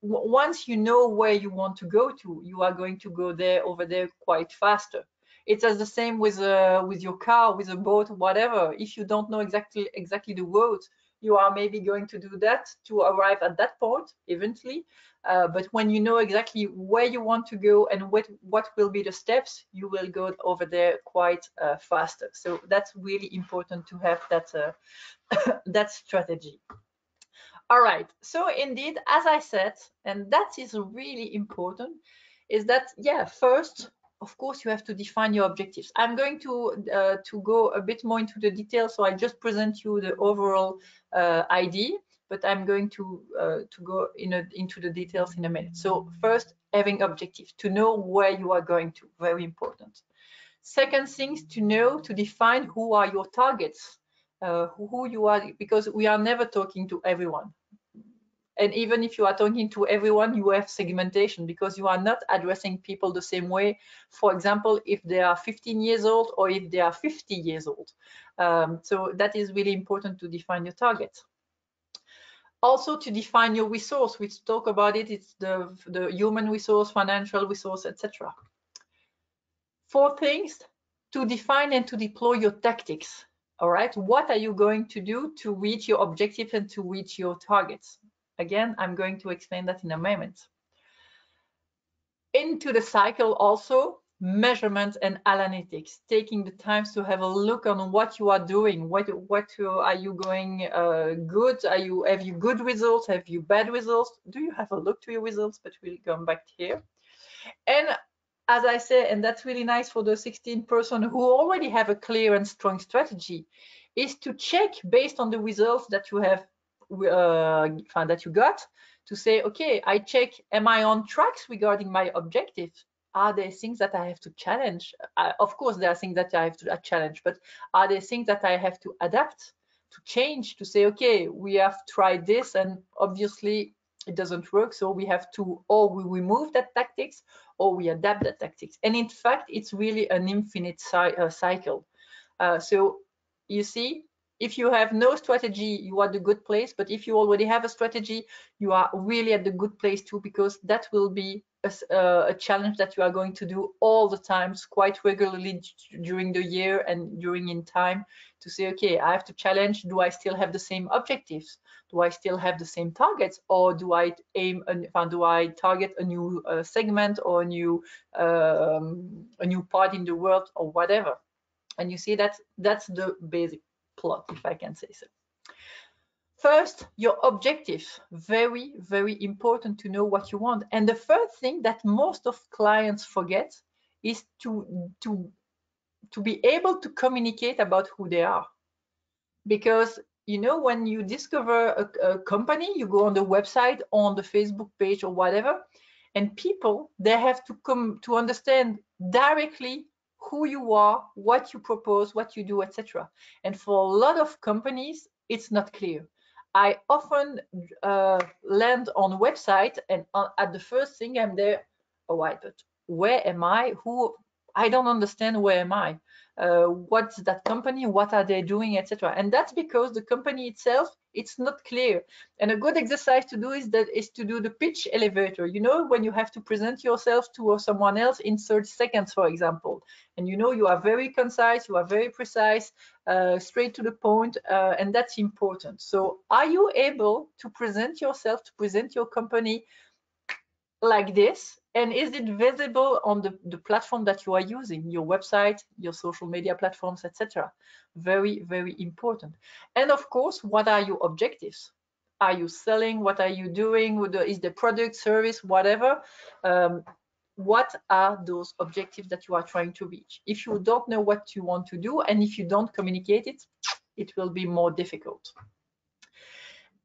once you know where you want to go to, you are going to go over there quite faster. It's as the same with your car, with a boat, whatever. If you don't know exactly the road, you are maybe going to do that to arrive at that point eventually. But when you know exactly where you want to go and what will be the steps, you will go over there quite faster. So that's really important to have that that strategy. All right, so indeed, as I said, and that is really important, is that, yeah, first, of course, you have to define your objectives. I'm going to go a bit more into the details, so I just present you the overall idea, but I'm going to go into the details in a minute. So first, having objectives, to know where you are going to, very important. Second thing, to define who are your targets. Who you are, because we are never talking to everyone. And even if you are talking to everyone, you have segmentation, because you are not addressing people the same way. For example, if they are 15 years old or if they are 50 years old. So that is really important to define your target. Also to define your resource, we talk about it, it's the human resource, financial resource, etc. Four things, to define and to deploy your tactics. All right, what are you going to do to reach your objectives and to reach your targets? Again, I'm going to explain that in a moment. Into the cycle also, measurement and analytics, taking the time to have a look on what you are doing, what are you going good, have you good results, have you bad results, do you have a look to your results, but we'll come back here. And as I say, and that's really nice for the 16% who already have a clear and strong strategy, is to check based on the results that you have, that you got, to say, okay, I check, am I on tracks regarding my objectives? Are there things that I have to challenge? Of course, there are things that I have to challenge, but are there things that I have to adapt, to change, to say, okay, we have tried this and obviously it doesn't work, so we have to, or we remove that tactics, or we adapt that tactics. And in fact, it's really an infinite cycle. So you see, if you have no strategy, you are at the good place. But if you already have a strategy, you are really at the good place too, because that will be a challenge that you are going to do all the times, quite regularly during the year and during in time, to say, okay, I have to challenge, do I still have the same objectives? Do I still have the same targets, or do I do I target a new segment or a new part in the world or whatever? And you see that's the basic plot, if I can say so. First, your objectives, very, very important to know what you want. And the first thing that most of clients forget is to be able to communicate about who they are. Because, you know, when you discover a company, you go on the website, on the Facebook page or whatever, and people, they have to come to understand directly who you are, what you propose, what you do, etc. And for a lot of companies, it's not clear. I often land on a website and at the first thing I'm there, oh, right, but where am I? Who? I don't understand, where am I? What's that company? What are they doing, etc. And that's because the company itself, it's not clear. And a good exercise to do is to do the pitch elevator. You know, when you have to present yourself to someone else in 30 seconds, for example, and you know you are very concise, you are very precise, straight to the point, and that's important. So are you able to present yourself, to present your company like this? And is it visible on the platform that you are using, your website, your social media platforms, etc.? Very, very important. And of course, what are your objectives? Are you selling? What are you doing? Is the product, service, whatever? What are those objectives that you are trying to reach? If you don't know what you want to do, and if you don't communicate it, it will be more difficult.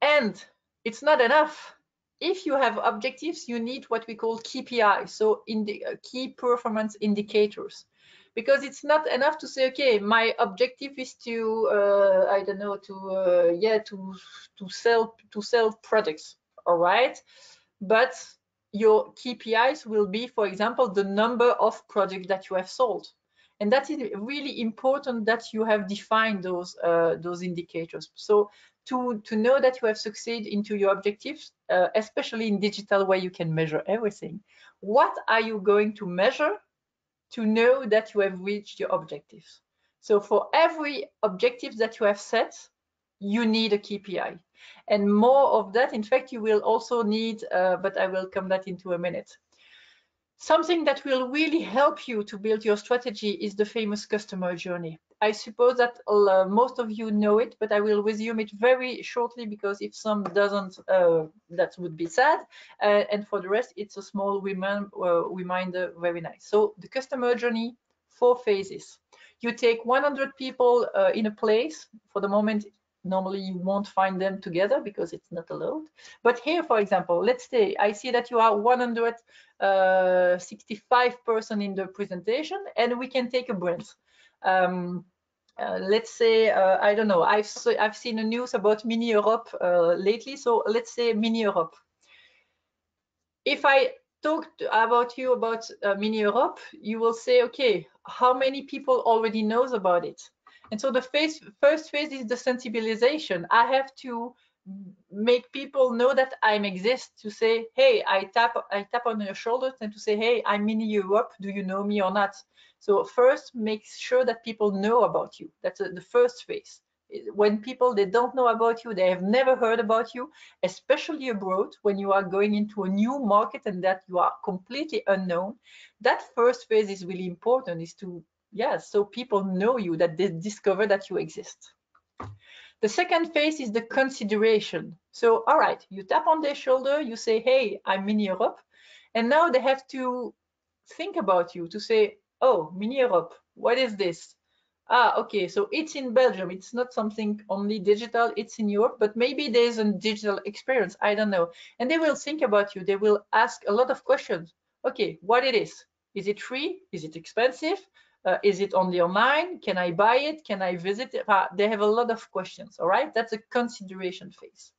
And it's not enough. If you have objectives, you need what we call KPIs, so in the key performance indicators, because it's not enough to say, okay, my objective is to I don't know, to sell products, all right, but your KPIs will be, for example, the number of products that you have sold. And that is really important that you have defined those indicators. So to know that you have succeeded into your objectives, especially in digital where you can measure everything, what are you going to measure to know that you have reached your objectives? So for every objective that you have set, you need a KPI. And more of that, in fact, you will also need, but I will come that into a minute. Something that will really help you to build your strategy is the famous customer journey. I suppose that most of you know it, but I will resume it very shortly because if some doesn't, that would be sad. And for the rest, it's a small reminder, very nice. So the customer journey, 4 phases. You take 100 people in a place. For the moment, normally you won't find them together because it's not allowed. But here, for example, let's say I see that you are 165 person in the presentation, and we can take a breath. Let's say, I don't know, I've seen the news about Mini Europe lately, so let's say Mini Europe. If I talk about you about Mini Europe, you will say, okay, how many people already knows about it? And so the first phase is the sensibilization. I have to make people know that I exist, to say, hey, I tap on your shoulders and to say, hey, I'm Mini Europe, do you know me or not? So first, make sure that people know about you. That's the first phase. When people, they don't know about you, they have never heard about you, especially abroad, when you are going into a new market and that you are completely unknown, that first phase is really important, is to, so people know you, that they discover that you exist. The second phase is the consideration. So, all right, you tap on their shoulder, you say, hey, I'm Mini Europe. And now they have to think about you, to say, oh, Mini Europe, what is this? Ah, okay, so it's in Belgium. It's not something only digital, it's in Europe, but maybe there's a digital experience, I don't know. And they will think about you. They will ask a lot of questions. Okay, what it is? Is it free? Is it expensive? Is it only online? Can I buy it? Can I visit it? They have a lot of questions, all right? That's a consideration phase.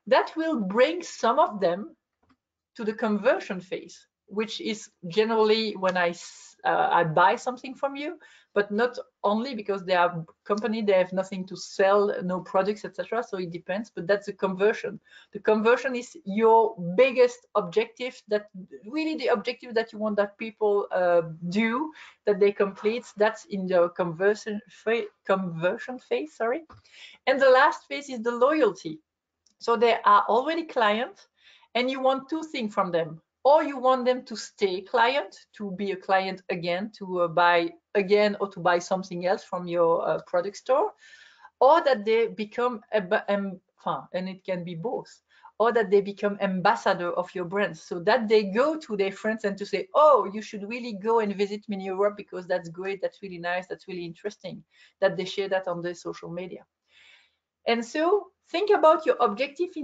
That will bring some of them to the conversion phase, which is generally when I buy something from you, but not only, because they are company, they have nothing to sell, no products, etc. So it depends, but that's the conversion. The conversion is your biggest objective, that really the objective that you want that people do, that they complete. That's in the conversion phase, sorry. And the last phase is the loyalty. So they are already clients, and you want 2 things from them. Or you want them to stay client, to be a client again, to buy again, or to buy something else from your product store, or that they become, and it can be both, or that they become ambassador of your brand, so that they go to their friends and to say, oh, you should really go and visit Mini Europe because that's great, that's really nice, that's really interesting, that they share that on their social media. And so think about your objective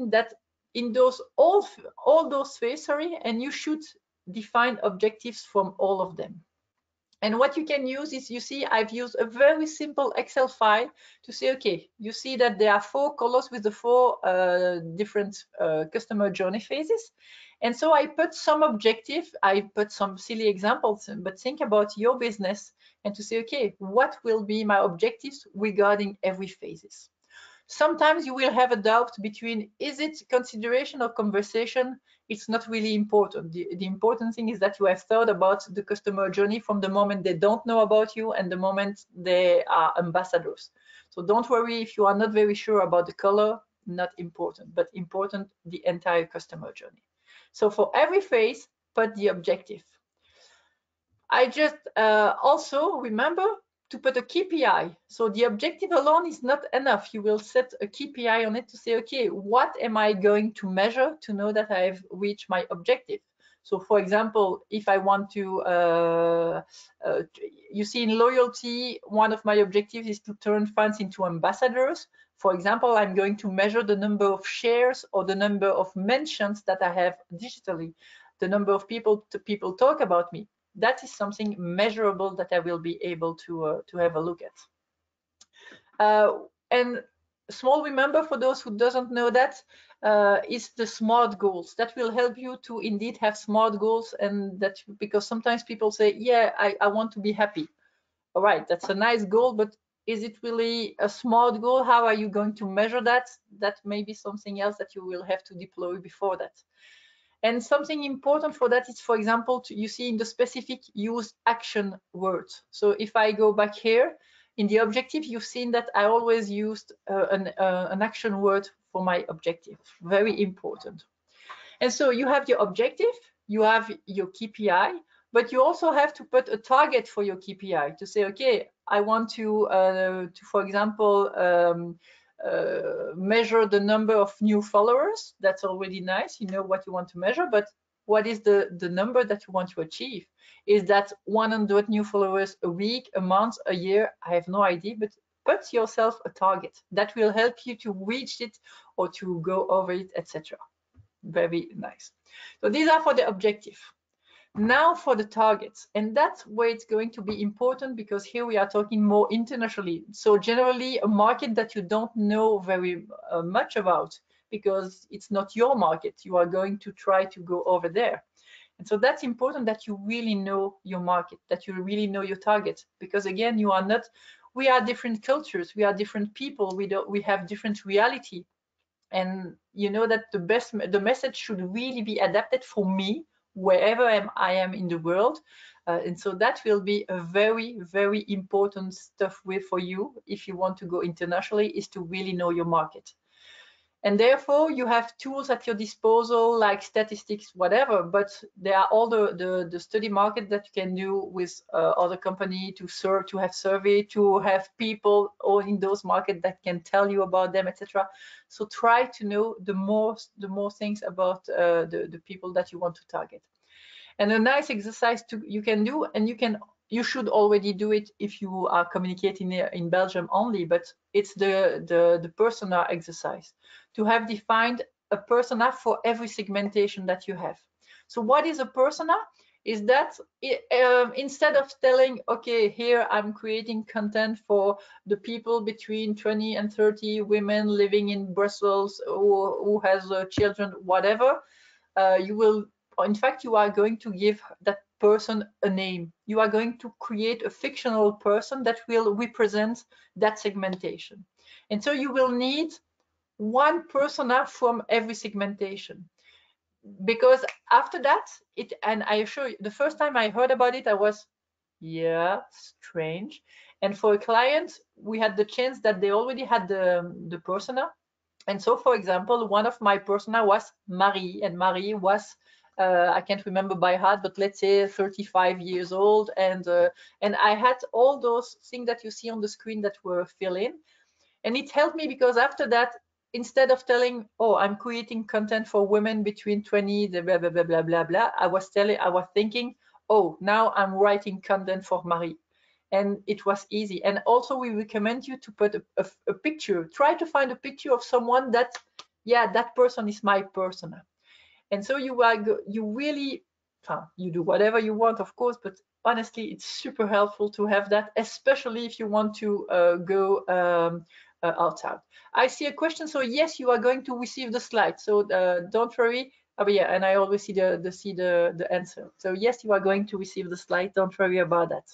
in those all those phases, and you should define objectives from all of them. And what you can use is, you see, I've used a very simple Excel file to say, okay, you see that there are 4 colors with the 4 different customer journey phases. And so I put some objective, I put some silly examples, but think about your business and to say, okay, what will be my objectives regarding every phases? Sometimes you will have a doubt between, is it consideration or conversation? It's not really important. The important thing is that you have thought about the customer journey from the moment they don't know about you and the moment they are ambassadors. So don't worry if you are not very sure about the color, not important, but important the entire customer journey. So for every phase, put the objective. I just also remember to put a KPI. So the objective alone is not enough. You will set a KPI on it to say, okay, what am I going to measure to know that I've reached my objective? So for example, if I want to, you see in loyalty, one of my objectives is to turn fans into ambassadors. For example, I'm going to measure the number of shares or the number of mentions that I have digitally, the number of people talk about me. That is something measurable that I will be able to have a look at. And small remember for those who doesn't know that is the SMART goals. That will help you to indeed have SMART goals, and that because sometimes people say, yeah, I want to be happy. all right, that's a nice goal, but is it really a smart goal? How are you going to measure that? That may be something else that you will have to deploy before that. And something important for that is, for example, you see in the specific, use action words. So if I go back here in the objective, you've seen that I always used an action word for my objective. Very important. And so you have your objective, you have your KPI, but you also have to put a target for your KPI to say, okay, I want to for example, measure the number of new followers. That's already nice. You know what you want to measure, but what is the number that you want to achieve? Is that 100 new followers a week, a month, a year? I have no idea, but put yourself a target that will help you to reach it or to go over it, etc. Very nice. So these are for the objective. Now for the targets, and that's where it's going to be important, because here we are talking more internationally. So generally a market that you don't know very much about, because it's not your market, you are going to try to go over there. And so that's important that you really know your market, that you really know your target, because again, you are not, we are different cultures, we are different people, we have different reality. And you know that the message should really be adapted for me wherever I am in the world, and so that will be a very, very important stuff for you if you want to go internationally, is to really know your market. And therefore you have tools at your disposal like statistics, whatever, but there are all the study market that you can do with other company to have survey, to have people all in those markets that can tell you about them, etc. So try to know the more things about the people that you want to target. And a nice exercise you can do, and you should already do it if you are communicating in Belgium only, but it's the persona exercise, to have defined a persona for every segmentation that you have. So what is a persona? Is that instead of telling, okay, here I'm creating content for the people between 20 and 30, women living in Brussels, who has children, whatever, in fact, you are going to give that person a name. You are going to create a fictional person that will represent that segmentation. And so you will need one persona from every segmentation. Because after that, and I assure you, the first time I heard about it, I was, yeah, strange. And for a client, we had the chance that they already had the persona. And so, for example, one of my persona was Marie, and Marie was, I can't remember by heart, but let's say 35 years old. And I had all those things that you see on the screen that were filled in. And it helped me because after that, instead of telling, oh, I'm creating content for women between 20, blah, blah, blah, blah, blah, blah, I was thinking, oh, now I'm writing content for Marie. And it was easy. And also we recommend you to put a picture. Try to find a picture of someone that, yeah, that person is my persona. And so you really, you do whatever you want, of course, but honestly, it's super helpful to have that, especially if you want to go outside. I see a question. So yes, you are going to receive the slide. So don't worry. Oh, yeah, and I always see the answer. So yes, you are going to receive the slide. Don't worry about that.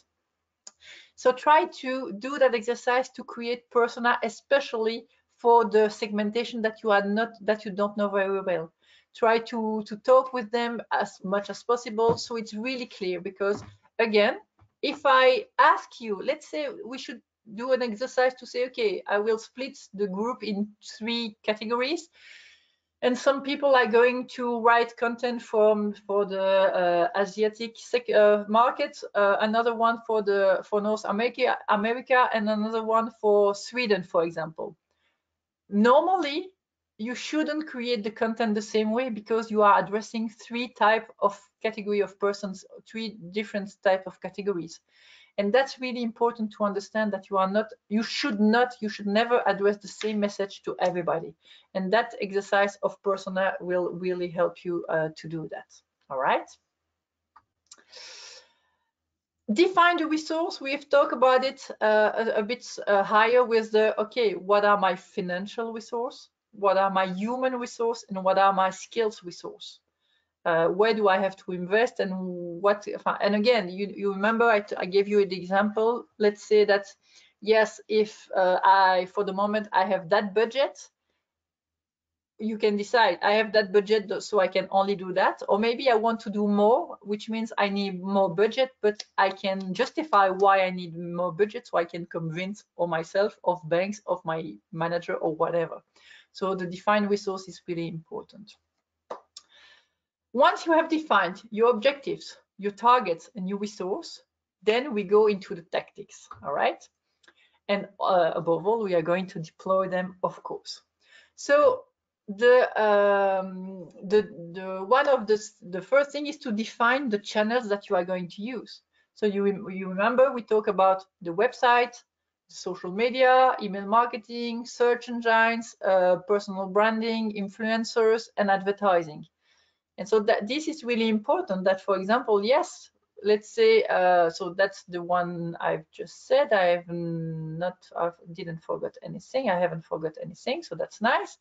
So try to do that exercise to create persona, especially for the segmentation that you don't know very well. Try to talk with them as much as possible so it's really clear, because again, if I ask you, let's say we should do an exercise to say, okay, I will split the group in 3 categories. And some people are going to write content for the Asiatic market, another one for North America, and another one for Sweden, for example. Normally, you shouldn't create the content the same way, because you are addressing 3 types of category of persons, 3 different types of categories. And that's really important to understand, that you should never address the same message to everybody. And that exercise of persona will really help you to do that. All right. Define the resource. We've talked about it a bit higher with okay, what are my financial resource? What are my human resource? And what are my skills resource? where do I have to invest, and what? And again, you remember I gave you the example. Let's say that yes, if for the moment I have that budget, you can decide I have that budget, so I can only do that, or maybe I want to do more, which means I need more budget, but I can justify why I need more budget, so I can convince or myself, of banks, of my manager, or whatever. So the defined resource is really important. Once you have defined your objectives, your targets, and your resource, then we go into the tactics, all right? And above all, we are going to deploy them, of course. So the first thing is to define the channels that you are going to use. So you remember we talk about the website, social media, email marketing, search engines, personal branding, influencers, and advertising. And so that this is really important, that, for example, yes, let's say, so that's the one I've just said. I didn't forget anything. I haven't forgot anything, so that's nice.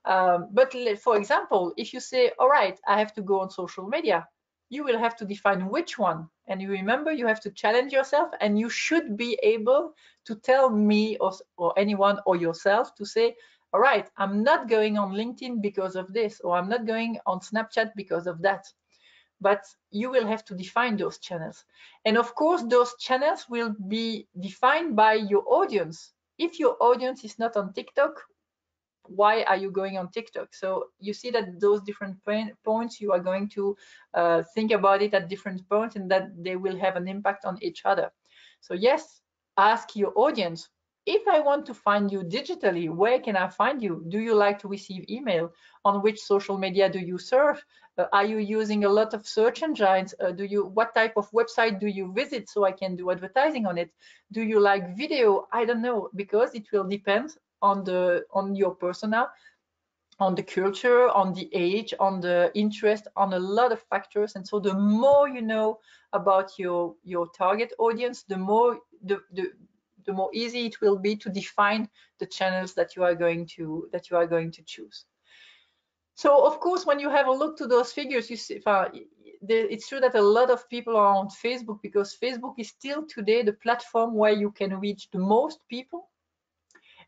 But for example, if you say, all right, I have to go on social media, you will have to define which one. And you remember, you have to challenge yourself, and you should be able to tell me or anyone or yourself to say, all right, I'm not going on LinkedIn because of this, or I'm not going on Snapchat because of that. But you will have to define those channels. And of course, those channels will be defined by your audience. If your audience is not on TikTok, why are you going on TikTok? So you see that those different points, you are going to think about it at different points, and that they will have an impact on each other. So yes, ask your audience, if I want to find you digitally, where can I find you? Do you like to receive email? On which social media do you surf? Are you using a lot of search engines? What type of website do you visit, so I can do advertising on it? Do you like video? I don't know, because it will depend on your persona, on the culture, on the age, on the interest, on a lot of factors. And so the more you know about your target audience, the more easy it will be to define the channels that you are going to choose. So of course, when you have a look to those figures, you see it's true that a lot of people are on Facebook, because Facebook is still today the platform where you can reach the most people,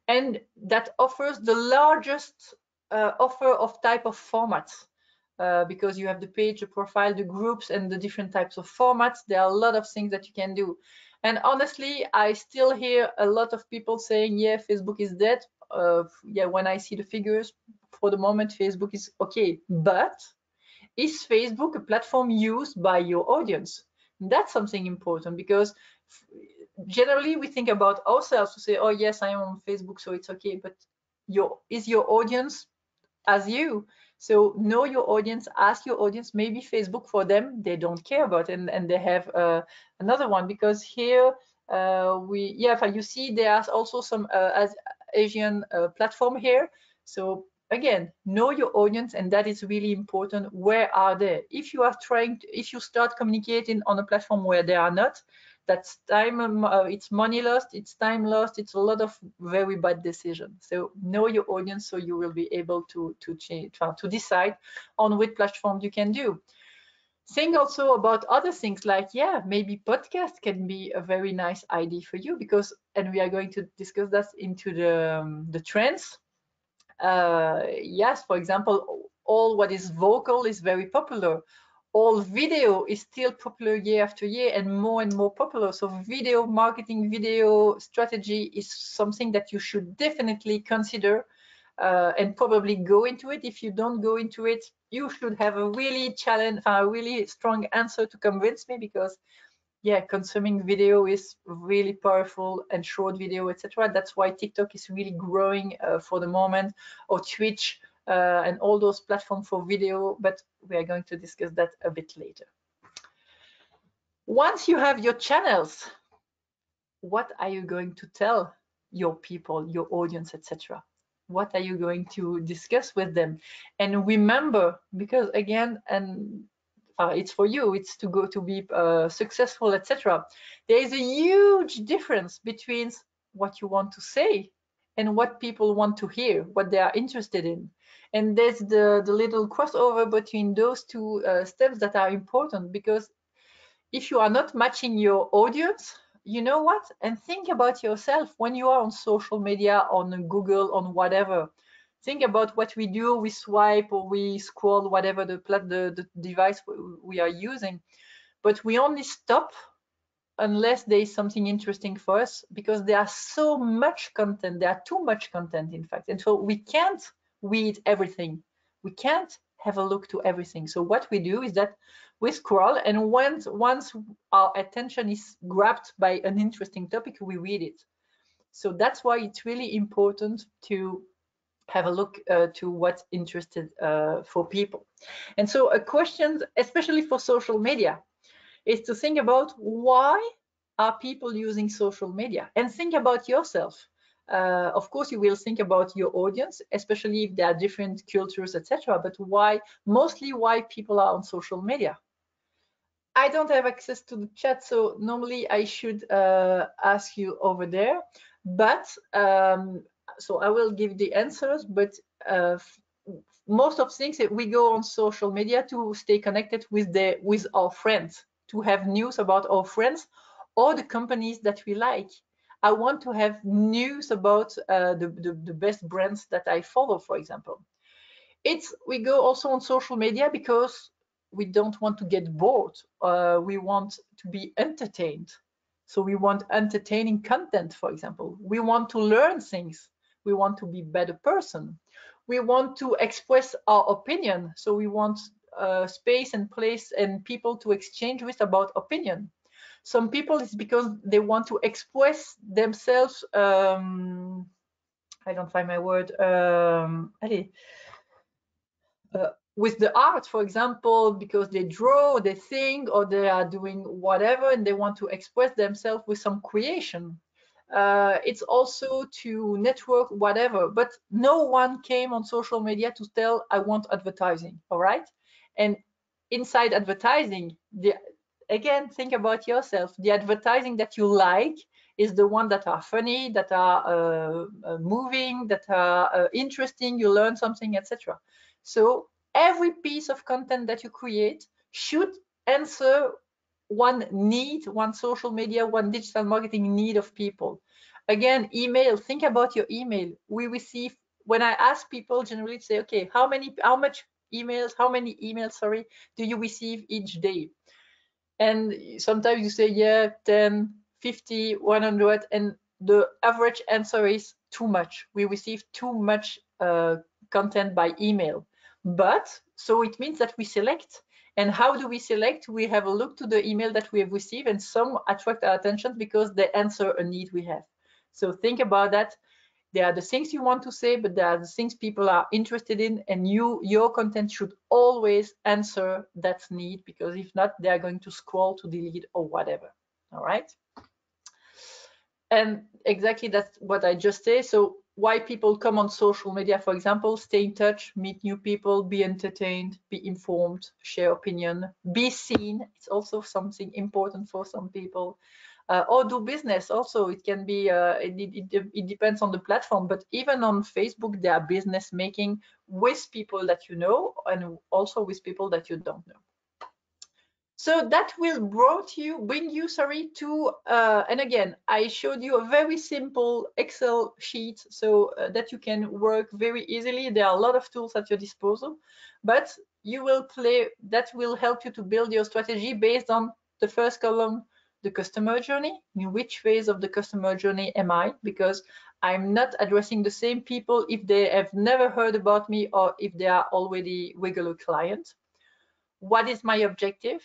and that offers the largest offer of type of formats, because you have the page, the profile, the groups, and the different types of formats. There are a lot of things that you can do. And honestly, I still hear a lot of people saying, yeah, Facebook is dead. Yeah, when I see the figures, for the moment, Facebook is okay. But is Facebook a platform used by your audience? That's something important, because generally we think about ourselves to say, oh yes, I am on Facebook, so it's okay. But is your audience as you? So know your audience, ask your audience. Maybe Facebook, for them, they don't care about it, and they have another one, because here you see there are also some as Asian platform here. So again, know your audience, and that is really important. Where are they? If you are if you start communicating on a platform where they are not, that's time, it's money lost, it's time lost, it's a lot of very bad decisions. So know your audience, so you will be able to decide on which platform you can do. Think also about other things, like, yeah, maybe podcast can be a very nice idea for you, because, and we are going to discuss that into the trends. Yes, for example, all what is vocal is very popular. All video is still popular year after year, and more popular. So video marketing, video strategy is something that you should definitely consider and probably go into it. If you don't go into it, you should have a really strong answer to convince me, because yeah, consuming video is really powerful, and short video, etc. That's why TikTok is really growing for the moment, or Twitch, and all those platforms for video, but we are going to discuss that a bit later. Once you have your channels, what are you going to tell your people, your audience, etc.? What are you going to discuss with them? And remember, because again, and it's for you, it's to go to be successful, etc. There is a huge difference between what you want to say and what people want to hear, what they are interested in. And there's the little crossover between those two steps that are important, because if you are not matching your audience, you know what? And think about yourself when you are on social media, on Google, on whatever. Think about what we do. We swipe or we scroll, whatever the device we are using. But we only stop unless there is something interesting for us, because there are so much content. There are too much content, in fact. And so we can't read everything. We can't have a look to everything. So what we do is that we scroll, and once our attention is grabbed by an interesting topic, we read it. So that's why it's really important to have a look to what's interested for people. And so a question, especially for social media, is to think about why are people using social media, and think about yourself. Of course, you will think about your audience, especially if there are different cultures, etc. But why, mostly why people are on social media. I don't have access to the chat, so normally I should ask you over there. But so I will give the answers. But most of things, we go on social media to stay connected with our friends, to have news about our friends or the companies that we like. I want to have news about the best brands that I follow, for example. We go also on social media because we don't want to get bored. We want to be entertained. So we want entertaining content, for example. We want to learn things. We want to be a better person. We want to express our opinion. So we want space and place and people to exchange with about opinion. Some people, it's because they want to express themselves. I don't find my word. With the art, for example, because they draw, they sing, or they are doing whatever, and they want to express themselves with some creation. It's also to network, whatever. But no one came on social media to tell, I want advertising, all right? And inside advertising, again, think about yourself. The advertising that you like is the one that are funny, that are moving, that are interesting, you learn something, etc. So every piece of content that you create should answer one need, one social media, one digital marketing need of people. Again, email, think about your email. We receive, when I ask people, generally say, okay, how many emails, sorry, do you receive each day? And sometimes you say, yeah, 10, 50, 100, and the average answer is too much. We receive too much content by email. But so it means that we select. And how do we select? We have a look to the email that we have received, and some attract our attention because they answer a need we have. So think about that. There are the things you want to say, but there are the things people are interested in, and your content should always answer that need, because if not, they are going to scroll to delete or whatever. All right. And exactly that's what I just say. So why people come on social media, for example, stay in touch, meet new people, be entertained, be informed, share opinion, be seen. It's also something important for some people. Or do business also. It can be, it depends on the platform, but even on Facebook, there are business making with people that you know, and also with people that you don't know. So that will bring you to, and again, I showed you a very simple Excel sheet so that you can work very easily. There are a lot of tools at your disposal, but that will help you to build your strategy based on the first column, the customer journey. In which phase of the customer journey am I? Because I'm not addressing the same people if they have never heard about me or if they are already regular clients. What is my objective?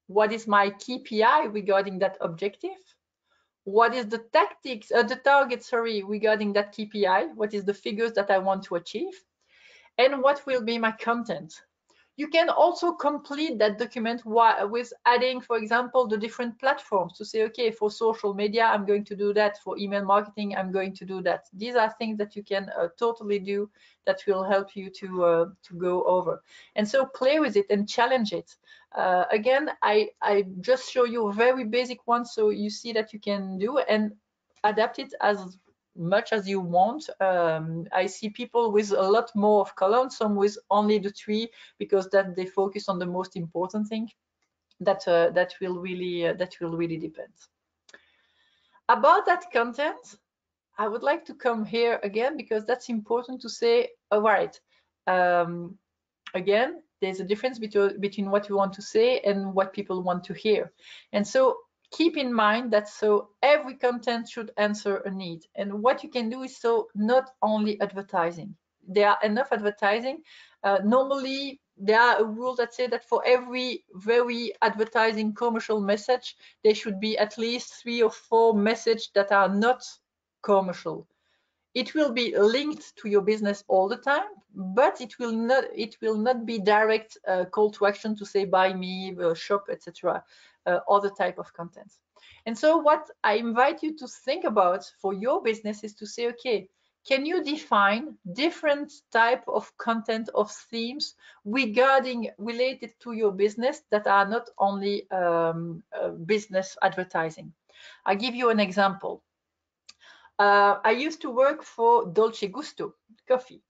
What is my KPI regarding that objective? What is the target, regarding that KPI? What is the figures that I want to achieve? And what will be my content? You can also complete that document with adding, for example, the different platforms to say, okay, for social media, I'm going to do that. For email marketing, I'm going to do that. These are things that you can totally do that will help you to go over. And so play with it and challenge it. Again, I just show you a very basic one so you see that you can do and adapt it as much as you want. I see people with a lot more of columns, some with only the 3, because that they focus on the most important thing. That will really depend. About that content, I would like to come here again, because that's important to say. All right, again, there's a difference between what you want to say and what people want to hear. And so keep in mind that every content should answer a need. And what you can do is not only advertising. There are enough advertising. Normally, there are a rule that say that for every very advertising commercial message, there should be at least 3 or 4 messages that are not commercial. It will be linked to your business all the time, but it will not be direct call to action to say buy me, shop, etc. Other type of content. And so what I invite you to think about for your business is to say, okay, can you define different type of content, of themes related to your business that are not only business advertising? I'll give you an example. I used to work for Dolce Gusto coffee,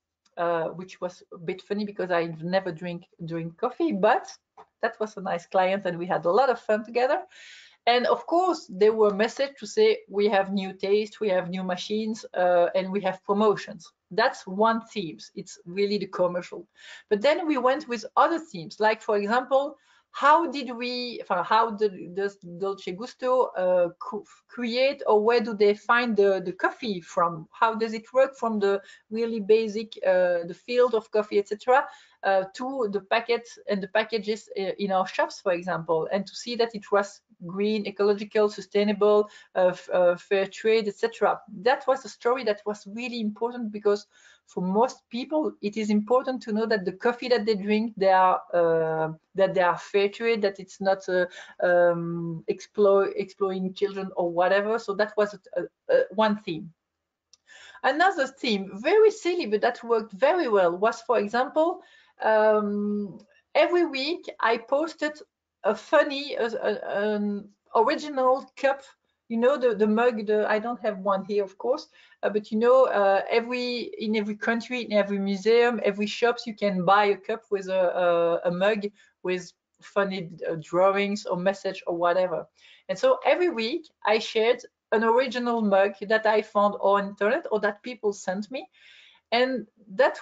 which was a bit funny because I never drink coffee, but that was a nice client and we had a lot of fun together. And of course, there were messages to say we have new taste, we have new machines, and we have promotions. That's one theme. It's really the commercial. But then we went with other themes, like for example, how does Dolce Gusto create, or where do they find the coffee from? How does it work from the really basic, the field of coffee, etc., to the packets and the packages in our shops, for example, and to see that it was green, ecological, sustainable, fair trade, etc. That was a story that was really important, because for most people, it is important to know that the coffee that they drink, that they are fair trade, that it's not exploiting children or whatever. So that was one theme. Another theme, very silly, but that worked very well, was, for example, every week I posted a funny, an original cup. You know, the mug, I don't have one here, of course, but you know, in every country, in every museum, every shops, you can buy a cup with a mug with funny drawings or message or whatever. And so every week I shared an original mug that I found on internet or that people sent me. And that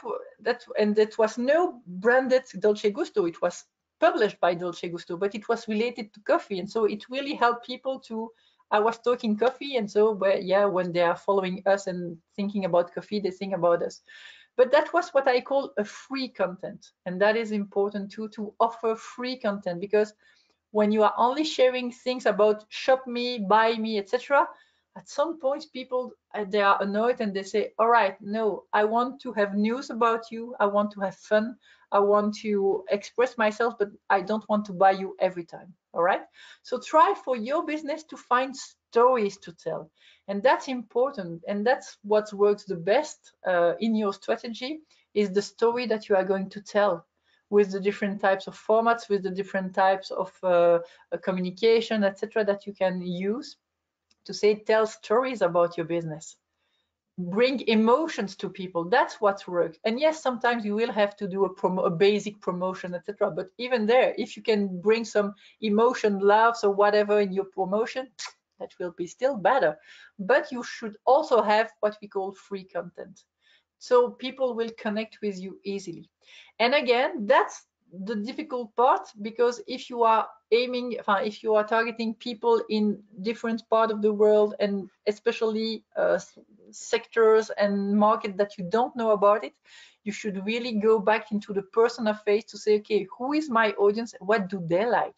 was no branded Dolce Gusto. It was published by Dolce Gusto, but it was related to coffee. And so it really helped people to, I was talking coffee. And so, yeah, when they are following us and thinking about coffee, they think about us. But that was what I call a free content. And that is important too, to offer free content, because when you are only sharing things about shop me, buy me, etc., at some point people, they are annoyed and they say, all right, no, I want to have news about you. I want to have fun. I want to express myself, but I don't want to buy you every time. All right. So try for your business to find stories to tell. And that's important. And that's what works the best in your strategy, is the story that you are going to tell, with the different types of formats, with the different types of communication, etc., that you can use to say, tell stories about your business. Bring emotions to people. That's what works. And yes, sometimes you will have to do a basic promotion, etc. But even there, if you can bring some emotion, laughs, or whatever in your promotion, that will be still better. But you should also have what we call free content, so people will connect with you easily. And again, that's the difficult part, because if you are if you are targeting people in different parts of the world, and especially sectors and market that you don't know about it, you should really go back into the personal face to say, okay, who is my audience? What do they like?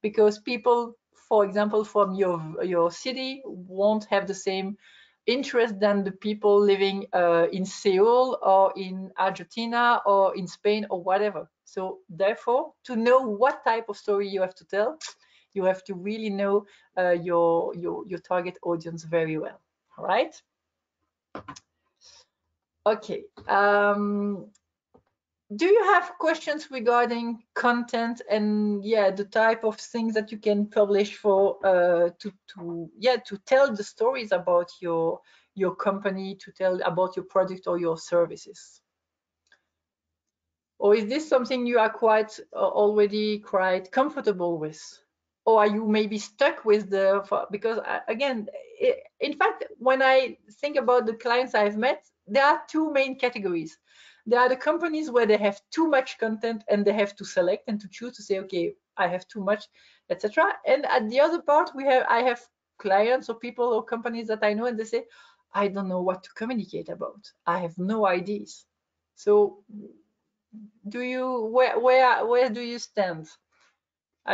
Because people, for example, from your city won't have the same interest than the people living in Seoul or in Argentina or in Spain or whatever. So therefore, to know what type of story you have to tell, you have to really know your target audience very well. All right. Okay. Do you have questions regarding content and the type of things that you can publish for to tell the stories about your your company, to tell about your product or your services? Or is this something you are quite already quite comfortable with? Or are you maybe stuck with because again, in fact, when I think about the clients I've met, there are two main categories. There are the companies where they have too much content and they have to select and to choose to say, okay, I have too much, etc. And at the other part, I have clients or people or companies that I know, and they say, I don't know what to communicate about. I have no ideas. So where do you stand?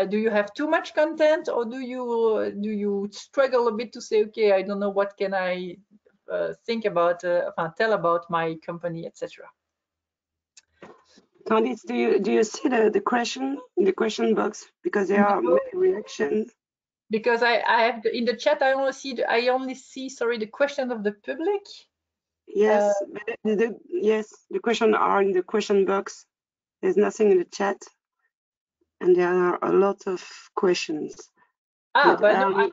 Do you have too much content, or do you struggle a bit to say, okay, I don't know what can I think about, tell about my company, etc. Candice, do you see the question in the question box, because there are many reactions? Because I have in the chat I only see sorry, the question of the public. Yes, the questions are in the question box. There's nothing in the chat, and there are a lot of questions. But no,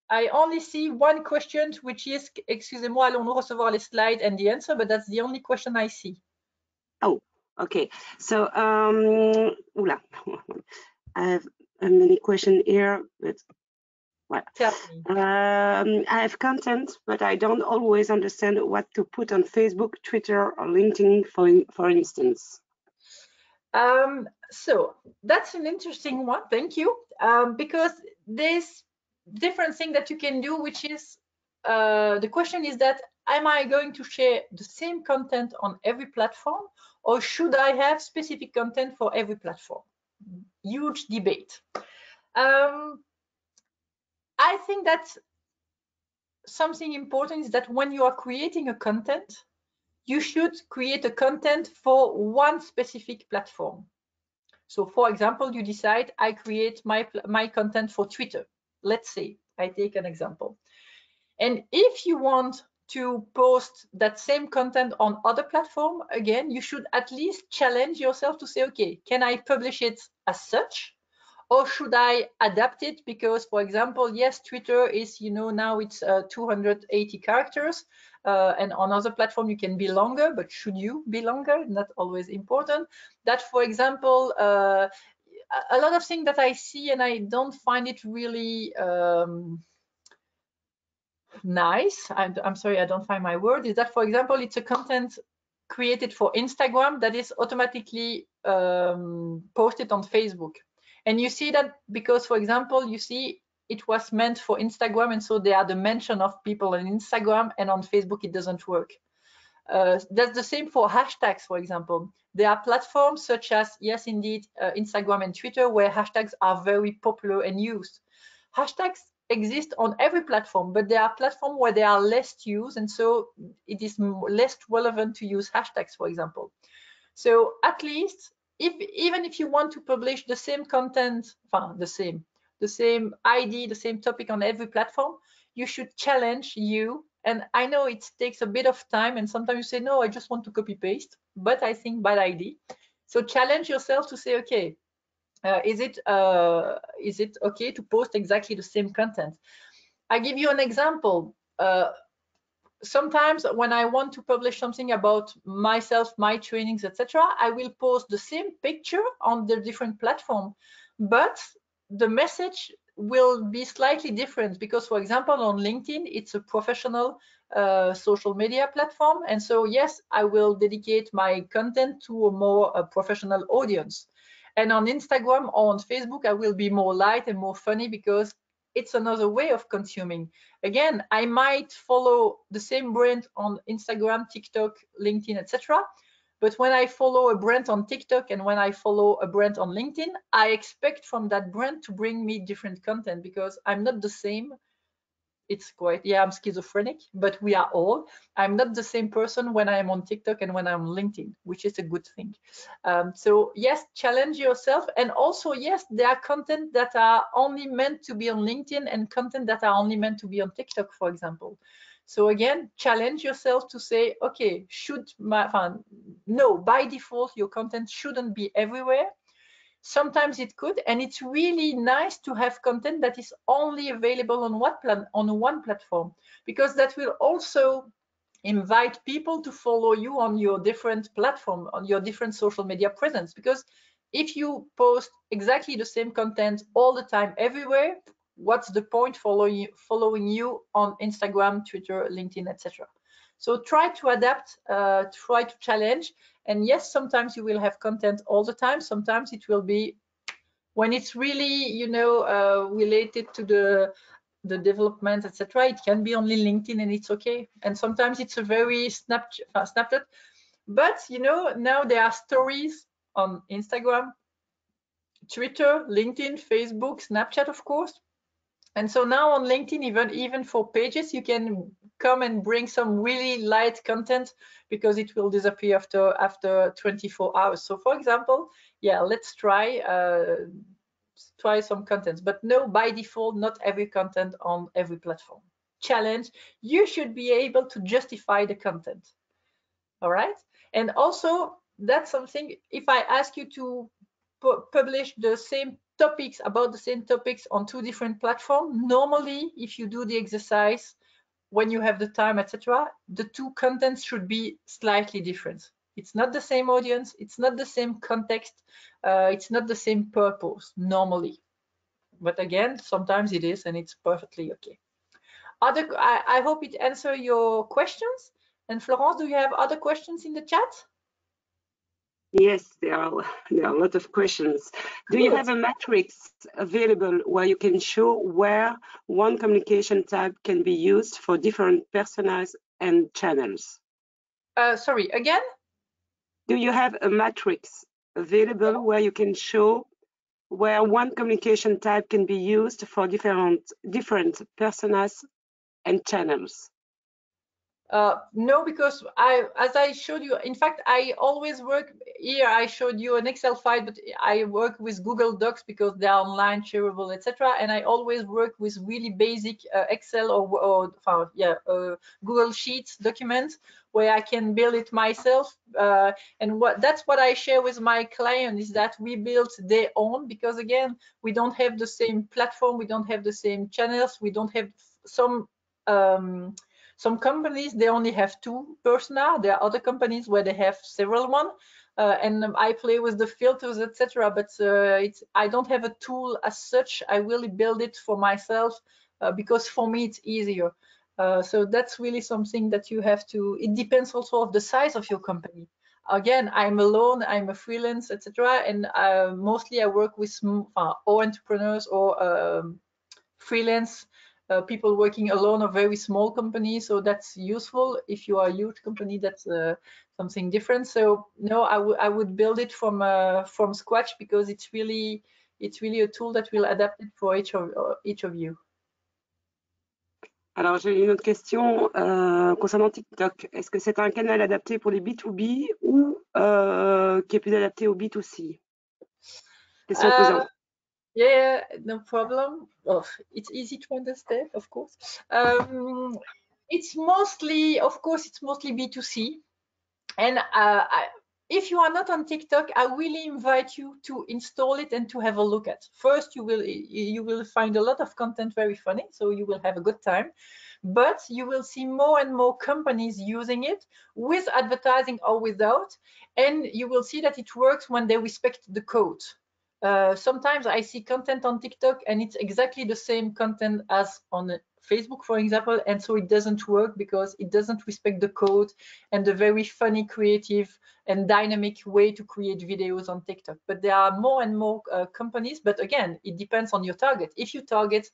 I only see one question, which is, excusez-moi, allons-nous recevoir les slides and the answer, but that's the only question I see. Oh, okay. So, I have many questions here, but well, tell me. I have content, but I don't always understand what to put on Facebook, Twitter, or LinkedIn, for instance. So that's an interesting one. Thank you. Because there's different thing that you can do, which is the question is that, am I going to share the same content on every platform, or should I have specific content for every platform? Huge debate. I think that something important is that when you are creating a content, you should create a content for one specific platform. So for example, you decide, I create my content for Twitter. Let's say I take an example. And if you want to post that same content on other platform, again, you should at least challenge yourself to say, okay, can I publish it as such? Or should I adapt it? Because, for example, yes, Twitter is, now it's 280 characters. And on other platform, you can be longer, but should you be longer? Not always important. That, for example, a lot of things that I see and I don't find it really nice. I'm sorry, I don't find my word. Is that, for example, it's a content created for Instagram that is automatically posted on Facebook. And you see that because, for example, you see it was meant for Instagram, and so they are the mention of people on Instagram, and on Facebook it doesn't work. That's the same for hashtags, for example. There are platforms such as, yes, indeed, Instagram and Twitter, where hashtags are very popular and used. Hashtags exist on every platform, but there are platforms where they are less used, and so it is less relevant to use hashtags, for example. So at least, even if you want to publish the same content, the same ID, the same topic on every platform, you should challenge you. And I know it takes a bit of time, and sometimes you say, no, I just want to copy paste, but I think bad idea. So challenge yourself to say, okay, is it okay to post exactly the same content? I give you an example. Sometimes when I want to publish something about myself, my trainings, etc., I will post the same picture on the different platform, but the message will be slightly different because, for example, on LinkedIn, it's a professional social media platform. And so, yes, I will dedicate my content to a more professional audience. And on Instagram or on Facebook, I will be more light and more funny because it's another way of consuming. Again, I might follow the same brand on Instagram, TikTok, LinkedIn, etc. But when I follow a brand on TikTok and when I follow a brand on LinkedIn, I expect from that brand to bring me different content because I'm not the same. It's quite, yeah, I'm schizophrenic, but we are all. I'm not the same person when I'm on TikTok and when I'm on LinkedIn, which is a good thing. So yes, challenge yourself. And also, yes, there are content that are only meant to be on LinkedIn and content that are only meant to be on TikTok, for example. So again, challenge yourself to say, okay, no, by default, your content shouldn't be everywhere. Sometimes it could, and it's really nice to have content that is only available on one platform, because that will also invite people to follow you on your different platform, on your different social media presence. Because if you post exactly the same content all the time everywhere, what's the point following you on Instagram, Twitter, LinkedIn, etc. So try to adapt, try to challenge. And yes, sometimes you will have content all the time. Sometimes it will be when it's really, you know, related to the development, etc. It can be only LinkedIn, and it's okay. And sometimes it's a very snapshot. But you know, now there are stories on Instagram, Twitter, LinkedIn, Facebook, Snapchat, of course. And so now on LinkedIn, even for pages, you can come and bring some really light content, because it will disappear after 24 hours. So for example, yeah, let's try some contents, but no, by default, not every content on every platform. Challenge, you should be able to justify the content. All right. And also, that's something, if I ask you to publish the same topics, about the same topics on 2 different platforms, normally, if you do the exercise, when you have the time, etc., the 2 contents should be slightly different. It's not the same audience, it's not the same context, it's not the same purpose normally. But again, sometimes it is, and it's perfectly okay. I hope it answers your questions. And Florence, do you have other questions in the chat? Yes, there are a lot of questions. Do you have a matrix available where you can show where one communication type can be used for different personas and channels? Sorry, again? Do you have a matrix available where you can show where one communication type can be used for different personas and channels? No, because as I showed you, in fact, I always work here. I showed you an Excel file, but I work with Google Docs because they're online, shareable, etc. And I always work with really basic Excel or Google Sheets documents where I can build it myself. And that's what I share with my client, is that we build their own, because again, we don't have the same platform, we don't have the same channels, we don't have some companies, they only have 2 persona. There are other companies where they have several one, and I play with the filters, etc. But I don't have a tool as such. I really build it for myself because for me it's easier. So that's really something that you have to. It depends also of the size of your company. Again, I'm alone, I'm a freelance, etc. And mostly I work with or entrepreneurs or freelance. People working alone or very small companies, so that's useful. If you are a huge company, that's something different. So no, I would build it from scratch, because it's really a tool that will adapt it for each of you. Alors, j'ai une autre question concernant TikTok. Est-ce que c'est un canal adapté pour les B2B ou qui est plus adapté au B2C? Question posée. Yeah, no problem. Oh, it's easy to understand, of course. It's mostly, of course, it's mostly B2C. And if you are not on TikTok, I really invite you to install it and to have a look at. First, you will find a lot of content very funny, so you will have a good time. But you will see more and more companies using it with advertising or without, and you will see that it works when they respect the code. Sometimes I see content on TikTok and it's exactly the same content as on Facebook, for example, and so it doesn't work because it doesn't respect the code and the very funny, creative and dynamic way to create videos on TikTok. But there are more and more companies, but again, it depends on your target. If you target,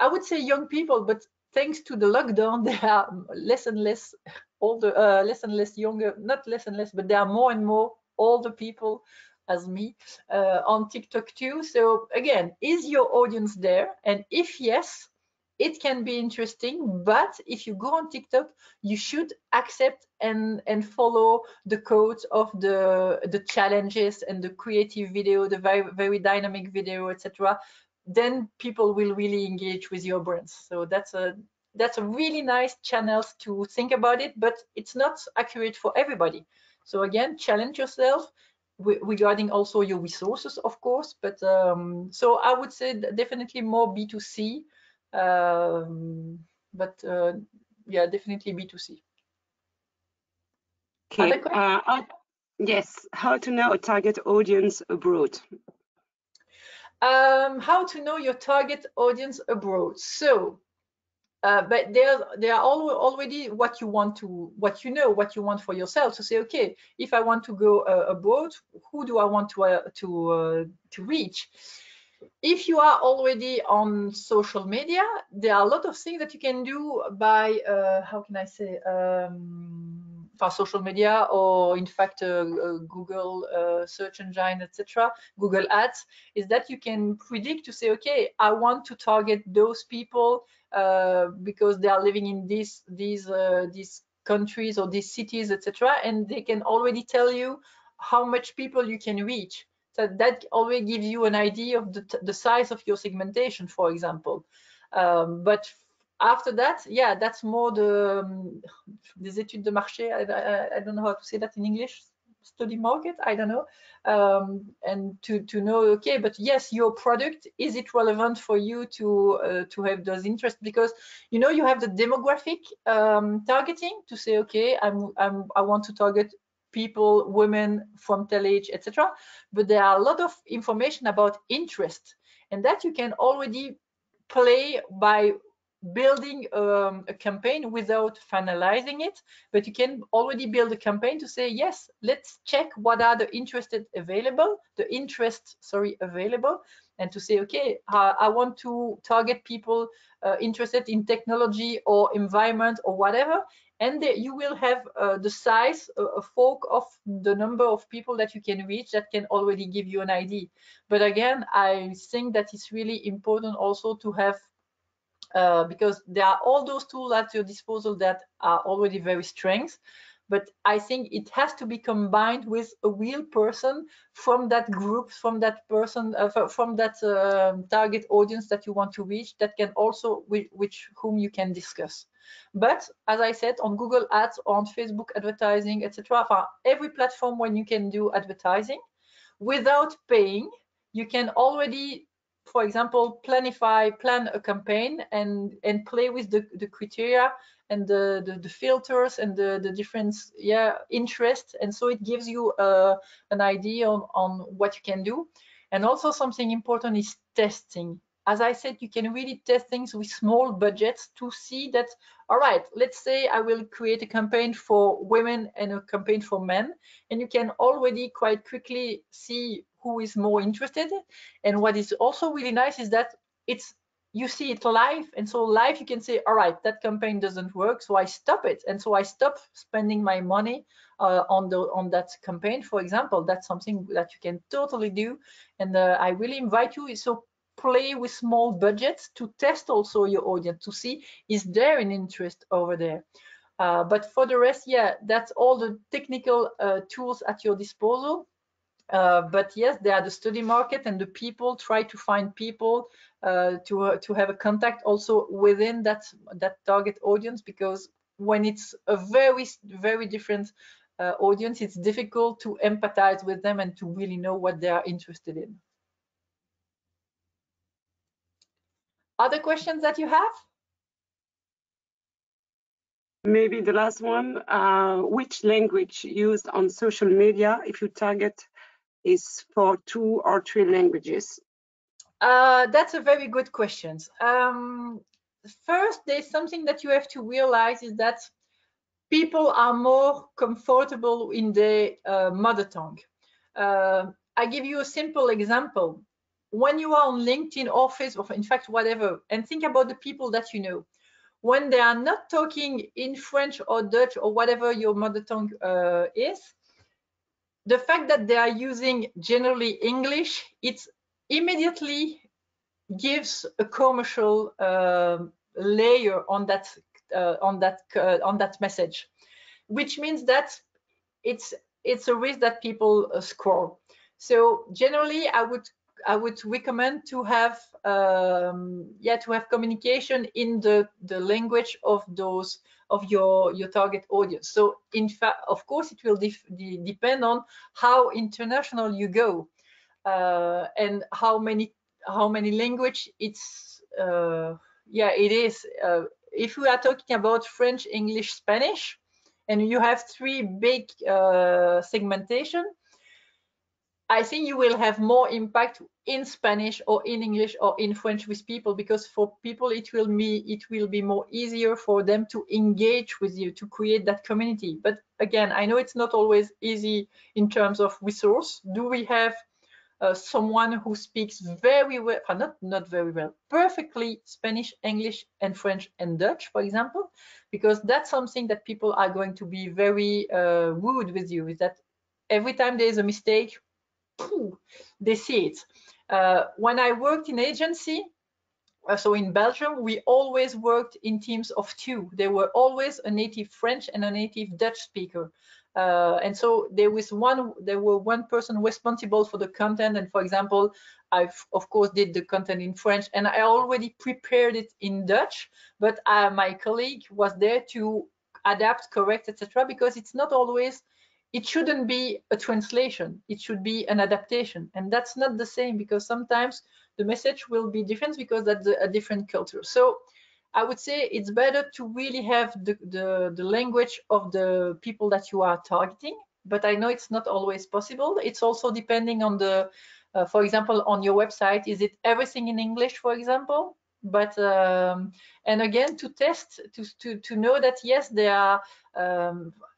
I would say young people, but thanks to the lockdown, there are less and less older, less and less younger, not less and less, but there are more and more older people as me on TikTok too. So again, is your audience there? And if yes, it can be interesting. But if you go on TikTok, you should accept and follow the codes of the challenges and the creative video, the very, very dynamic video, etc. Then people will really engage with your brands. So that's a really nice channel to think about it, but it's not accurate for everybody. So again, challenge yourself. regarding also your resources, of course. But so I would say definitely more B2C, but yeah, definitely B2C. Okay. Yes. How to know a target audience abroad? How to know your target audience abroad? So. But there are already what you want for yourself, to say, okay, if I want to go abroad, who do I want to reach? If you are already on social media, there are a lot of things that you can do by how can I say, for social media, or in fact Google search engine, etc., Google Ads, is that you can predict to say, okay, I want to target those people because they are living in these countries or these cities, etc., and they can already tell you how much people you can reach. So that already gives you an idea of the size of your segmentation, for example. But after that, yeah, that's more des études de marché. I don't know how to say that in English. Study market, I don't know, and to know, okay, but yes, your product, is it relevant for you to have those interests? Because you know, you have the demographic targeting, to say, okay, I want to target people, women from tel age, etc. But there are a lot of information about interest, and that you can already play by building a campaign without finalizing it. But you can already build a campaign to say, yes, let's check what are the interests available, and to say, okay, I want to target people interested in technology or environment or whatever, and you will have the size, a fork of the number of people that you can reach, that can already give you an idea. But again, I think that it's really important also to have because there are all those tools at your disposal that are already very strength, but I think it has to be combined with a real person from that group, from that person, from that target audience that you want to reach, that can also, whom you can discuss. But as I said, on Google Ads, on Facebook advertising, etc., for every platform when you can do advertising without paying, you can already, for example, plan a campaign and play with the criteria and the filters and the different interests, and so it gives you an idea on what you can do. And also something important is testing. As I said, you can really test things with small budgets to see that, all right, let's say I will create a campaign for women and a campaign for men, and you can already quite quickly see who is more interested. And what is also really nice is that you see it live, and so live you can say, all right, that campaign doesn't work, so I stop it, and so I stop spending my money on that campaign, for example. That's something that you can totally do, and I really invite you, so play with small budgets to test also your audience, to see, is there an interest over there? But for the rest, yeah, that's all the technical tools at your disposal. But yes, there are the study market and the people, try to find people to have a contact also within that target audience, because when it's a very different audience, it's difficult to empathize with them and to really know what they are interested in. Other questions that you have? Maybe the last one, which language used on social media if you target is for 2 or 3 languages? That's a very good question. First, there's something that you have to realize, is that people are more comfortable in their mother tongue. I give you a simple example. When you are on LinkedIn or Facebook, in fact, whatever, and think about the people that you know, when they are not talking in French or Dutch or whatever your mother tongue is, the fact that they are using generally English, it immediately gives a commercial layer on that message, which means that it's a risk that people scroll. So generally, I would would recommend to have communication in the language of your target audience. So in fact, of course, it will depend on how international you go and how many language it's it is. If we are talking about French, English, Spanish, and you have 3 big segmentation, I think you will have more impact in Spanish or in English or in French with people, because for people it will be more easier for them to engage with you, to create that community. But again, I know it's not always easy in terms of resource. Do we have someone who speaks very well, not very well, perfectly Spanish, English, and French and Dutch, for example? Because that's something that people are going to be very rude with you, is that every time there is a mistake, they see it. When I worked in agency, so in Belgium, we always worked in teams of 2. There were always a native French and a native Dutch speaker. And so there were one person responsible for the content. And for example, I of course did the content in French, and I already prepared it in Dutch, but my colleague was there to adapt, correct, etc. Because it's not always, it shouldn't be a translation, it should be an adaptation. And that's not the same, because sometimes the message will be different because that's a different culture. So I would say it's better to really have the language of the people that you are targeting, but I know it's not always possible. It's also depending on the, for example, on your website, is it everything in English, for example? But and again, to test, to know that yes, there are.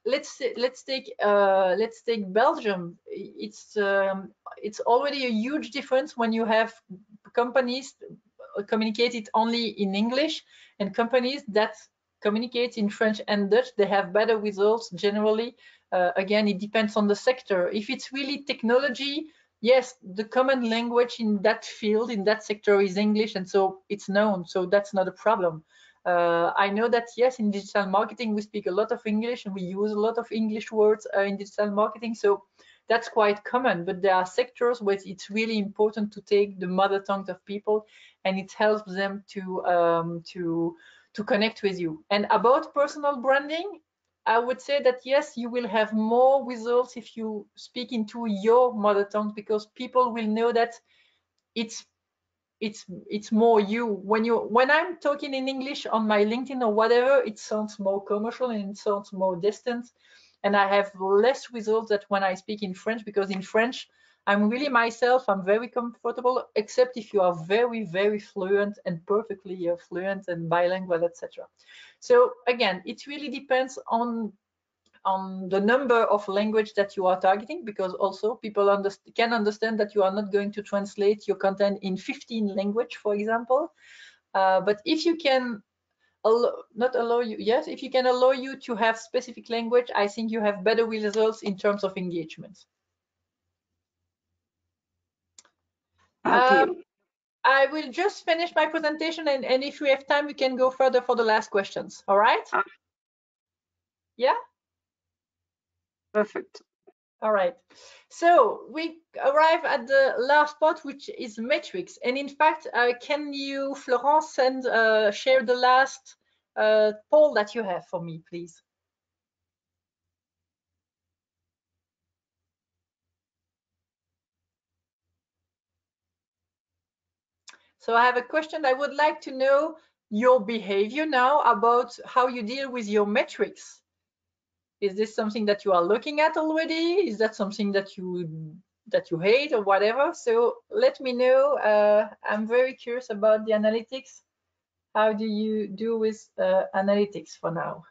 Let's take Belgium. It's already a huge difference when you have companies communicate only in English and companies that communicate in French and Dutch. They have better results generally. Again, it depends on the sector. If it's really technology, yes, the common language in that field, in that sector, is English, and so it's known. So that's not a problem. I know that yes, in digital marketing we speak a lot of English and we use a lot of English words in digital marketing, so that's quite common. But there are sectors where it's really important to take the mother tongue of people, and it helps them to connect with you. And about personal branding, I would say that yes, you will have more results if you speak into your mother tongue, because people will know that it's more you. When I'm talking in English on my LinkedIn or whatever, it sounds more commercial and it sounds more distant, and I have less results than when I speak in French, because in French I'm really myself. I'm very comfortable, except if you are very, very fluent and perfectly fluent and bilingual, etc. So again, it really depends on the number of language that you are targeting, because also people can understand that you are not going to translate your content in 15 language, for example. But if you can if you can allow you to have specific language, I think you have better results in terms of engagement. Okay. I will just finish my presentation, and if we have time, we can go further for the last questions. All right? Yeah? Perfect. All right. So we arrive at the last part, which is metrics. And in fact, can you, Florence, share the last poll that you have for me, please? So I have a question. I would like to know your behavior now about how you deal with your metrics. Is this something that you are looking at already? Is that something that you hate or whatever? So let me know. I'm very curious about the analytics. How do you do with analytics for now?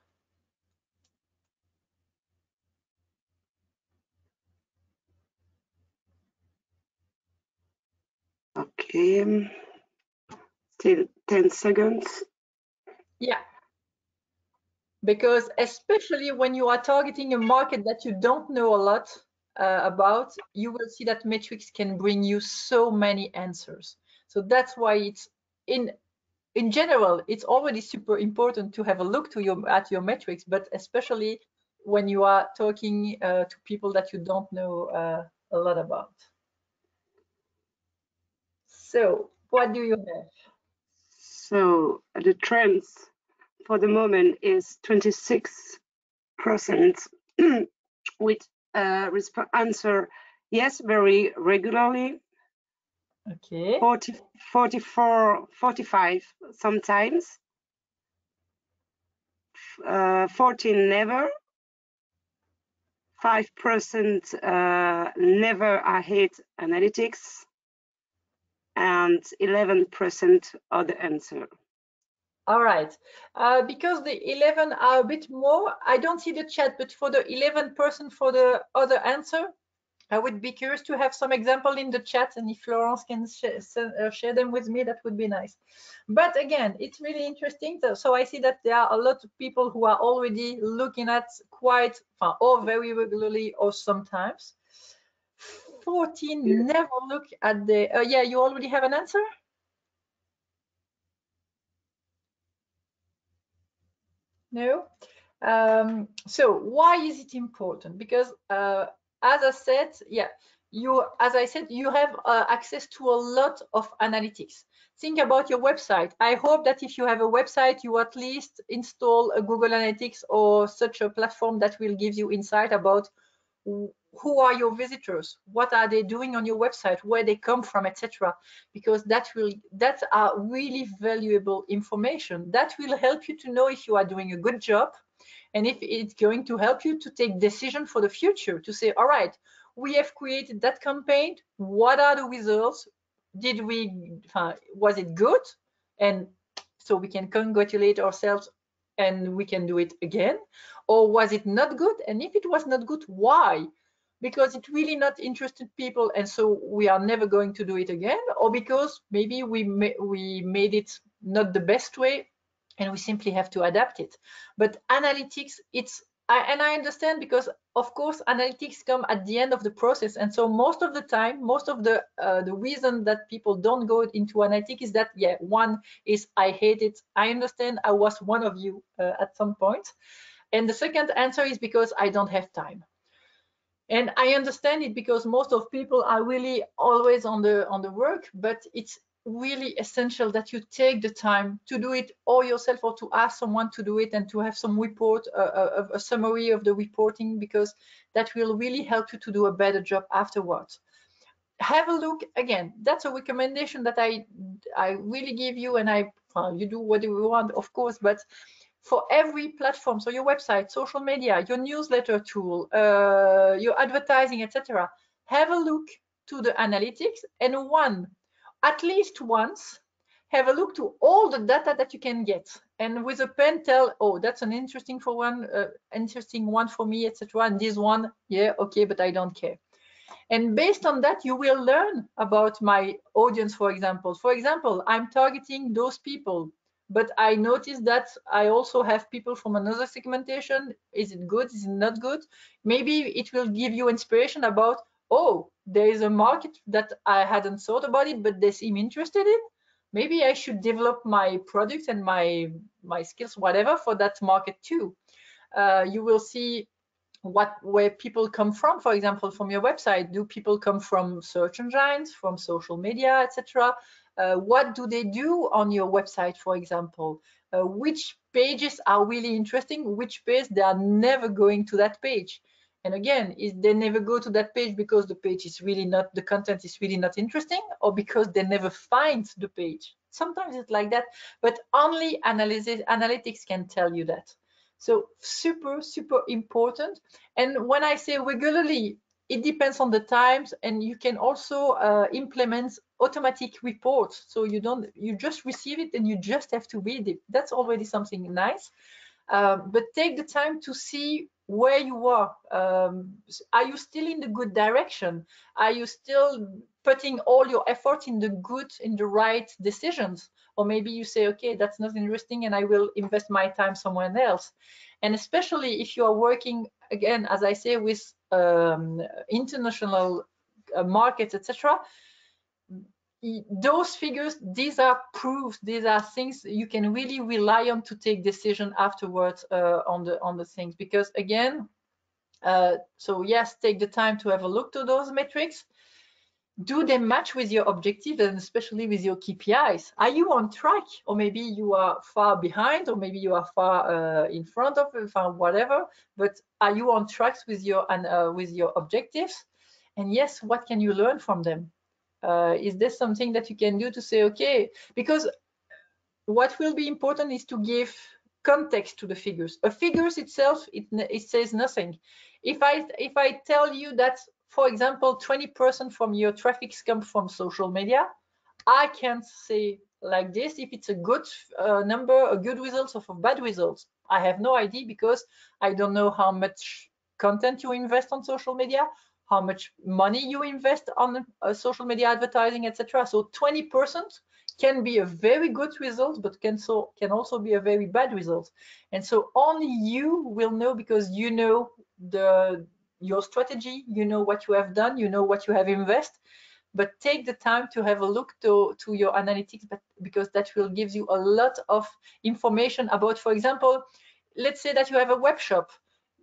Okay. Still 10 seconds. Yeah. Because especially when you are targeting a market that you don't know a lot about, you will see that metrics can bring you so many answers. So that's why it's in general, it's already super important to have a look at your metrics, but especially when you are talking to people that you don't know a lot about. So what do you have? So the trends for the moment is 26% with answer yes very regularly. Okay. 44, 45 sometimes. 14 never. 5% never I hate analytics. And 11% are the answer. All right, because the 11 are a bit more, I don't see the chat, but for the 11% for the other answer, I would be curious to have some example in the chat, and if Florence can share them with me, that would be nice. But again, it's really interesting. So I see that there are a lot of people who are already looking at quite, or very regularly, or sometimes. 14 never look at the, yeah, you already have an answer? No. So why is it important? Because as I said, yeah, as I said, you have access to a lot of analytics. Think about your website. I hope that if you have a website, you at least install a Google Analytics or such a platform that will give you insight about who are your visitors, what are they doing on your website, where they come from, etc. Because that are really valuable information that will help you to know if you are doing a good job, and if it's going to help you to take decision for the future, to say, all right, we have created that campaign, what are the results, was it good, and so we can congratulate ourselves and we can do it again, or was it not good, and if it was not good, why? Because it really not interested people and so we are never going to do it again, or because maybe we made it not the best way and we simply have to adapt it. But analytics, I understand, because of course analytics come at the end of the process, and so most of the time, most of the reason that people don't go into analytics is that, yeah, one is I hate it. I understand, I was one of you at some point. And the second answer is because I don't have time. And I understand it, because most of people are really always on the work, but it's really essential that you take the time to do it all yourself, or to ask someone to do it, and to have some report, a summary of the reporting, because that will really help you to do a better job afterwards. Have a look again. That's a recommendation that I really give you, and you do what you want, of course, but for every platform, so your website, social media, your newsletter tool, your advertising, etc., have a look to the analytics, and at least once, have a look to all the data that you can get, and with a pen tell, oh, that's an interesting one for me, etc., and this one, yeah, okay, but I don't care. And based on that, you will learn about my audience, for example. For example, I'm targeting those people, but I noticed that I also have people from another segmentation. Is it good? Is it not good? Maybe it will give you inspiration about, oh, there is a market that I hadn't thought about it, but they seem interested in. Maybe I should develop my products and my skills, whatever, for that market too. You will see where people come from. For example, from your website, do people come from search engines, from social media, etc.? What do they do on your website, for example? Which pages are really interesting? Which page they are never going to that page? And again, they never go to that page because the page is really not, the content is really not interesting, or because they never find the page? Sometimes it's like that, but only analytics can tell you that. So super, super important. And when I say regularly, it depends on the times, and you can also implement automatic reports. So you just receive it and you just have to read it. That's already something nice. But take the time to see where you are. Are you still in the good direction? Are you still putting all your effort in the right decisions? Or maybe you say, okay, that's not interesting and I will invest my time somewhere else. And especially if you are working, again, as I say, with international markets, etc., those figures, these are proofs, these are things you can really rely on to take decision afterwards on the things. Because again, so yes, take the time to have a look to those metrics. do they match with your objectives and especially with your KPIs? Are you on track, or maybe you are far behind, or maybe you are far in front of whatever? But are you on track with your objectives? And yes, what can you learn from them? Is there something that you can do to say, okay, because what will be important is to give context to the figures. A figures itself, it says nothing. If I tell you that, for example, 20% from your traffic comes from social media, I can't say like this if it's a good number, a good result, or a bad result. I have no idea because I don't know how much content you invest on social media, how much money you invest on social media advertising, etc. So 20% can be a very good result, but can also be a very bad result. And so only you will know, because you know your strategy, you know what you have done, you know what you have invested. But take the time to have a look to your analytics, because that will give you a lot of information about, for example, let's say that you have a web shop.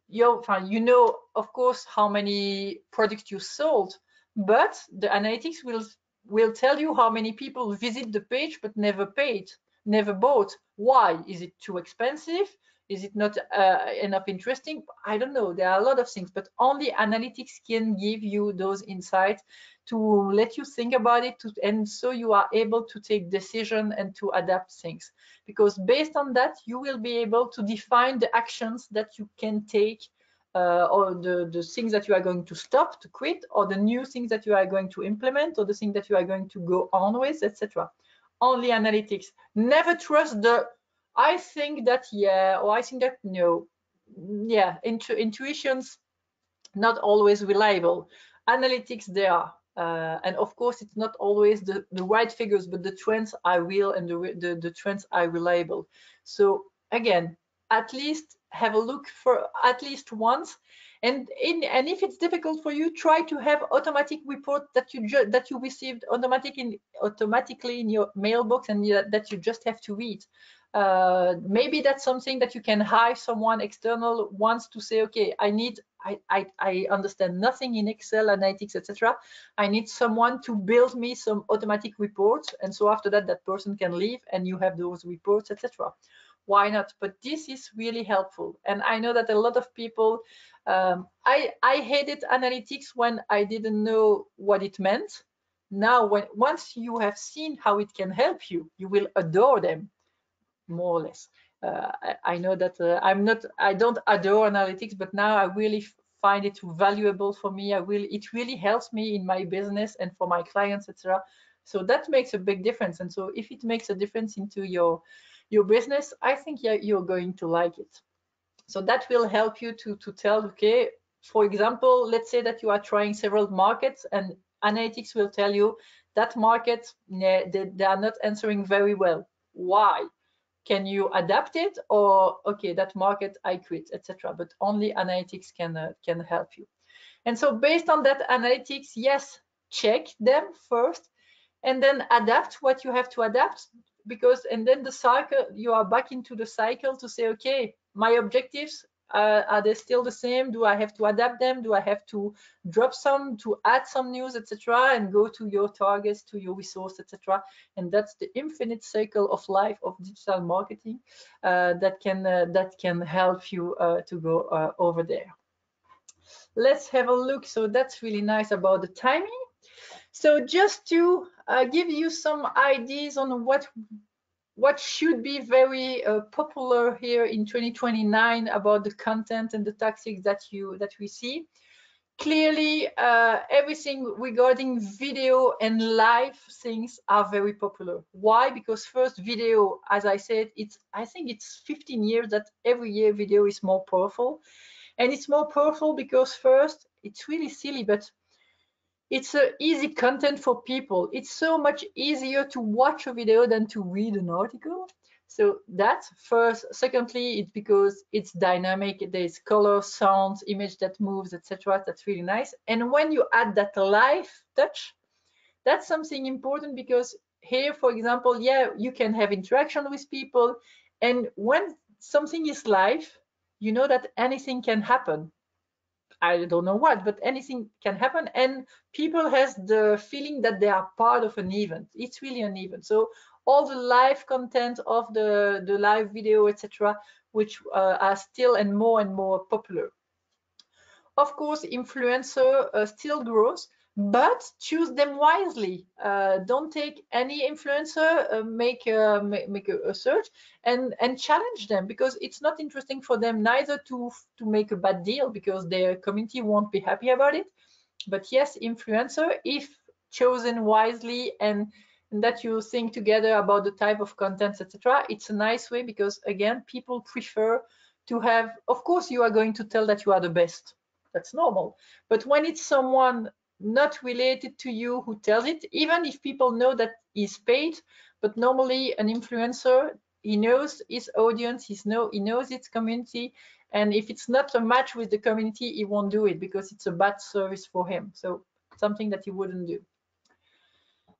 You know, of course, how many products you sold, but the analytics will tell you how many people visit the page but never paid, never bought. Why? Is it too expensive? Is it not enough interesting? I don't know. There are a lot of things, but only analytics can give you those insights to let you think about it, and so you are able to take decision and to adapt things. Because based on that, you will be able to define the actions that you can take, or the things that you are going to stop, to quit, or the new things that you are going to implement, or the thing that you are going to go on with, etc. Only analytics. Never trust the I think that yeah, or I think that no. Yeah, intuitions not always reliable. Analytics, they are. And of course, it's not always the right figures, but the trends are real, and the trends are reliable. So again, at least have a look for at least once. And if it's difficult for you, try to have automatic report that you received automatically in your mailbox, and that you just have to read. Maybe that's something that you can hire someone external once to say, okay, I understand nothing in Excel, analytics, etc. I need someone to build me some automatic reports, and so after that, that person can leave, and you have those reports, etc. Why not? But this is really helpful, and I know that a lot of people. I hated analytics when I didn't know what it meant. Now, once you have seen how it can help you, you will adore them, more or less. I know that I don't adore analytics, but now I really find it valuable for me. It really helps me in my business and for my clients, etc. So that makes a big difference. And so if it makes a difference into your business, I think you're going to like it. So that will help you to tell, okay, for example, let's say that you are trying several markets, and analytics will tell you that market, they are not answering very well. Why? Can you adapt it, or okay, that market I quit, etc. But only analytics can help you. And so based on that analytics, yes, check them first, and then adapt what you have to adapt, and then the cycle, you are back into the cycle to say, okay, my objectives, are they still the same? Do I have to adapt them? Do I have to drop some, to add some news, etc., and go to your targets, to your resource, etc.? And that's the infinite cycle of life of digital marketing that can help you to go over there. Let's have a look. So that's really nice about the timing. So just to give you some ideas on what should be very popular here in 2029 about the content and the tactics that we see. Clearly, everything regarding video and live things are very popular. Why? Because first, video, as I said, I think it's 15 years that every year video is more powerful. And it's more powerful because first, it's really silly, but it's easy content for people. It's so much easier to watch a video than to read an article. So that's first. Secondly, it's because it's dynamic. There's color, sounds, image that moves, etc. That's really nice. And when you add that live touch, that's something important, because here, for example, yeah, you can have interaction with people. And when something is live, you know that anything can happen. I don't know what, but anything can happen, and people has the feeling that they are part of an event. It's really an event. So all the live content of the live video, etc., which are still and more popular. Of course, influencer still grows, but choose them wisely. Don't take any influencer, make a search and challenge them, because it's not interesting for them neither to make a bad deal, because their community won't be happy about it. But yes, influencer, if chosen wisely and that you think together about the type of content, etc., it's a nice way, because again, people prefer to have, of course, you are going to tell that you are the best. That's normal. But when it's someone not related to you who tells it, even if people know that he's paid, but normally an influencer, he knows his audience, he knows its community, and if it's not a match with the community, he won't do it, because it's a bad service for him. So something that he wouldn't do.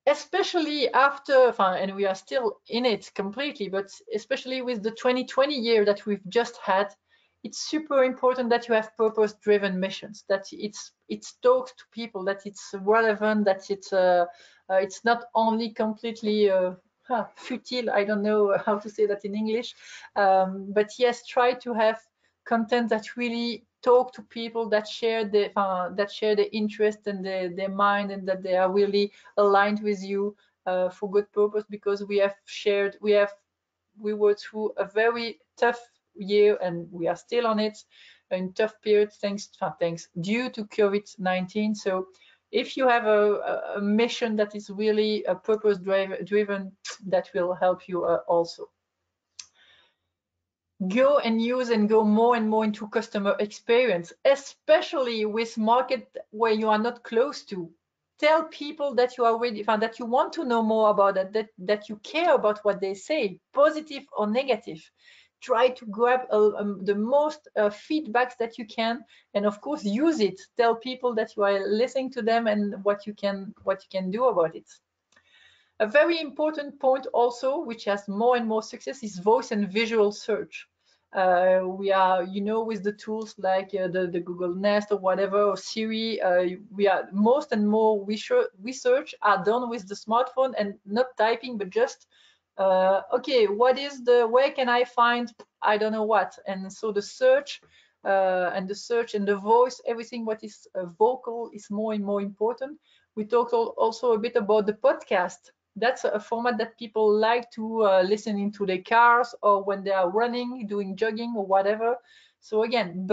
Especially after, and we are still in it completely, but especially with the 2020 year that we've just had, it's super important that you have purpose-driven missions, that it talks to people, that it's relevant, that it's not only completely futile. I don't know how to say that in English, but yes, try to have content that really talk to people, that share the interest and their mind, and that they are really aligned with you for good purpose, because we were through a very tough year, and we are still on it in tough periods thanks due to COVID-19. So if you have a mission that is really a purpose driven, that will help you also. Go and use and go more and more into customer experience, especially with market where you are not close to. Tell people that you are ready, that you want to know more about it, that you care about what they say, positive or negative. Try to grab the most feedbacks that you can, and of course use it. Tell people that you are listening to them and what you can do about it. A very important point also, which has more and more success, is voice and visual search. We are, with the tools like the Google Nest or whatever, or Siri, we are most and more research are done with the smartphone, and not typing, but just okay, where can I find, I don't know what. And so the search and the voice, everything what is vocal is more and more important. We talked also a bit about the podcast. That's a format that people like to listen into their cars, or when they are running, doing jogging or whatever. So again,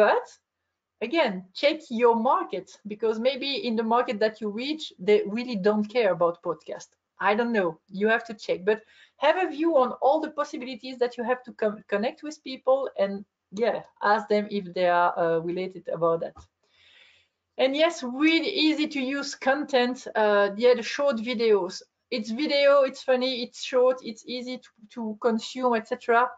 check your market, because maybe in the market that you reach, they really don't care about podcast. I don't know, you have to check, but have a view on all the possibilities that you have to connect with people, and ask them if they are related about that. And yes, really easy to use content. The short videos. It's video, it's funny, it's short, it's easy to consume, etc.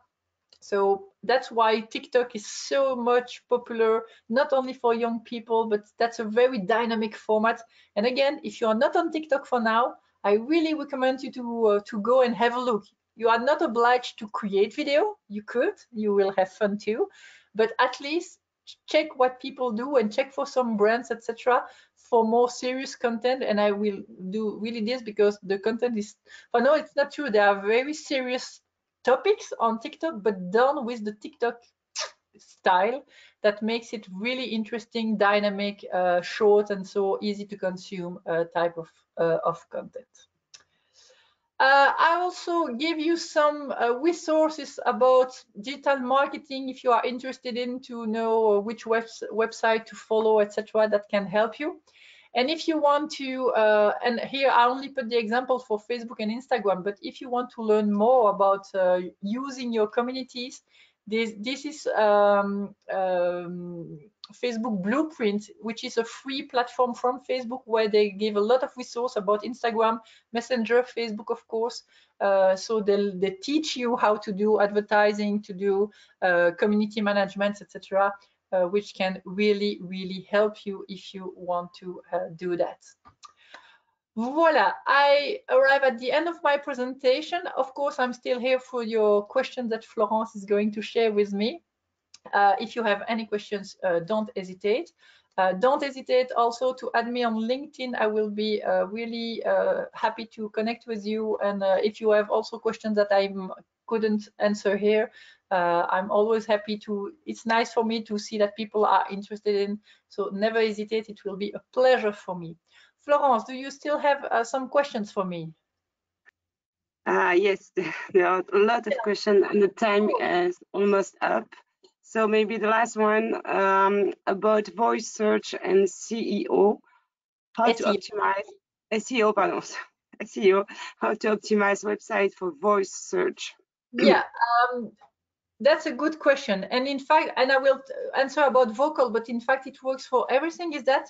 So that's why TikTok is so much popular, not only for young people, but that's a very dynamic format. And again, if you are not on TikTok for now, I really recommend you to go and have a look. You are not obliged to create video. You will have fun too, but at least check what people do and check for some brands, etc., for more serious content. And I will do really this, because the content is, no, it's not true. There are very serious topics on TikTok, but done with the TikTok style that makes it really interesting, dynamic, short, and so easy to consume type of content. I also give you some resources about digital marketing if you are interested in to know which website to follow, etc., that can help you. And if you want to, and here I only put the example for Facebook and Instagram, but if you want to learn more about using your communities, this is Facebook Blueprint, which is a free platform from Facebook, where they give a lot of resources about Instagram, Messenger, Facebook, of course. So they teach you how to do advertising, to do community management, etc., which can really, really help you if you want to do that. Voila, I arrive at the end of my presentation. Of course, I'm still here for your questions that Florence is going to share with me. If you have any questions, don't hesitate. Don't hesitate also to add me on LinkedIn. I will be really happy to connect with you. And if you have also questions that I couldn't answer here, I'm always happy to. It's nice for me to see that people are interested in. So never hesitate. It will be a pleasure for me. Florence, do you still have some questions for me? Yes, there are a lot of questions and the time is almost up. So maybe the last one about voice search and CEO, how to optimize SEO, pardon, SEO, how to optimize website for voice search. Yeah, that's a good question. And in fact, and I will answer about vocal, but in fact it works for everything, is that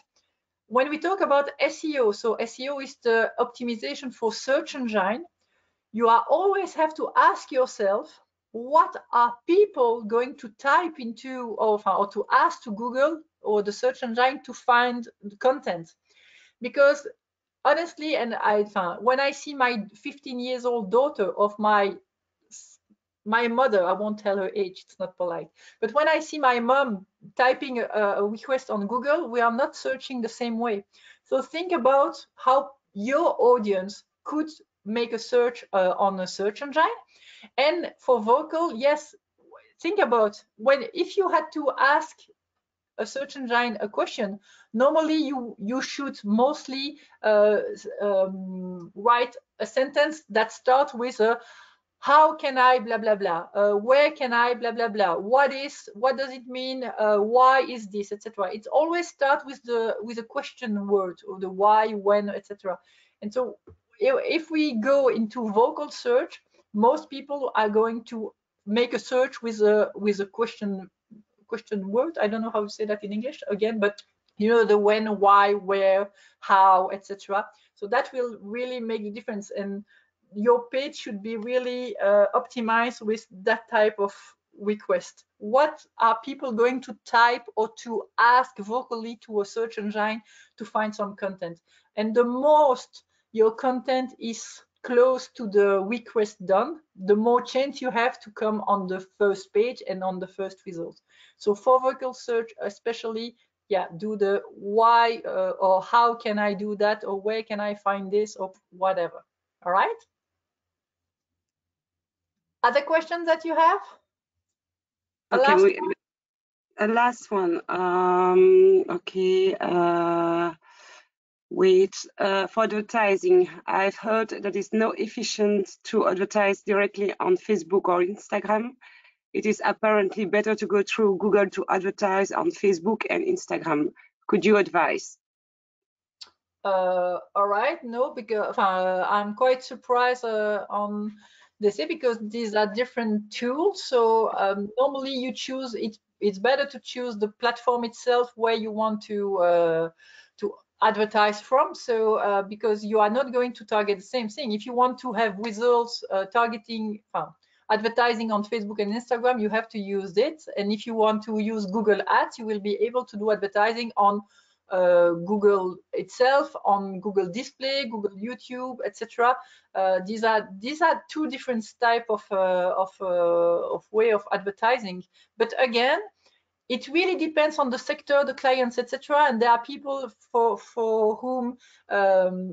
when we talk about SEO, so SEO is the optimization for search engine, you always have to ask yourself, what are people going to type into or to ask to Google or the search engine to find the content? Because honestly, and when I see my 15 years old daughter of my mother, I won't tell her age, it's not polite, but when I see my mom typing a request on Google, we are not searching the same way. So think about how your audience could make a search on a search engine. And for vocal, yes, think about if you had to ask a search engine a question, normally you should mostly write a sentence that starts with a how can I blah blah blah, where can I blah blah blah, what does it mean, why is this, etc. It always starts with a question word, or the why, when, etc. And so if we go into vocal search, most people are going to make a search with a question word. I don't know how to say that in English again, but you know, the when, why, where, how, etc. So that will really make the difference. And your page should be really optimized with that type of request. What are people going to type or to ask vocally to a search engine to find some content? And the most your content is close to the request done, the more chance you have to come on the first page and on the first result. So for vocal search especially, yeah, do the why or how can I do that, or where can I find this, or whatever. All right. Other questions that you have? Okay, a last one. Okay. For advertising, I've heard that it's not efficient to advertise directly on Facebook or Instagram. It is apparently better to go through Google to advertise on Facebook and Instagram. Could you advise? All right, no, because I'm quite surprised on this, because these are different tools. So normally you choose it. It's better to choose the platform itself where you want to advertise from. So because you are not going to target the same thing. If you want to have results targeting advertising on Facebook and Instagram, you have to use it. And if you want to use Google Ads, you will be able to do advertising on Google itself, on Google Display, Google YouTube, etc. These are two different type of way of advertising. But again, it really depends on the sector, the clients, etc. And there are people for whom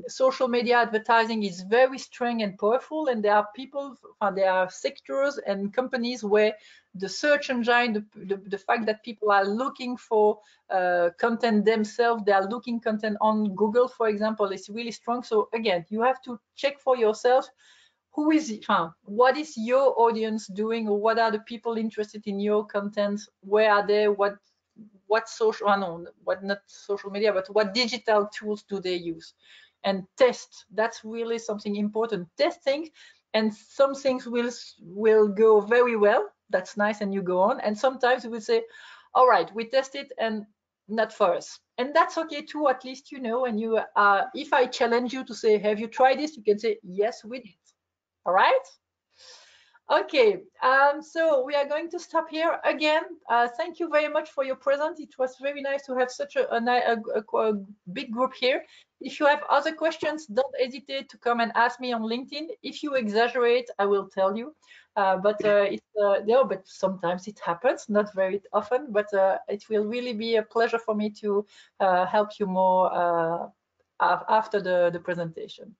social media advertising is very strong and powerful, and there are people, there are sectors and companies where the search engine, the fact that people are looking for content themselves, they are looking content on Google, for example, is really strong. So again, you have to check for yourself what is your audience doing, or what are the people interested in your content, where are they, what social, what not social media, but what digital tools do they use, and test. That's really something important, testing. And some things will go very well, that's nice, and you go on, and sometimes you will say, all right, we test it and not for us, and that's okay too. At least you know, and you if I challenge you to say, have you tried this, you can say, yes, we did. All right. Okay, so we are going to stop here again. Thank you very much for your presence. It was very nice to have such a big group here. If you have other questions, don't hesitate to come and ask me on LinkedIn. If you exaggerate, I will tell you. But sometimes it happens, not very often. But it will really be a pleasure for me to help you more after the presentation.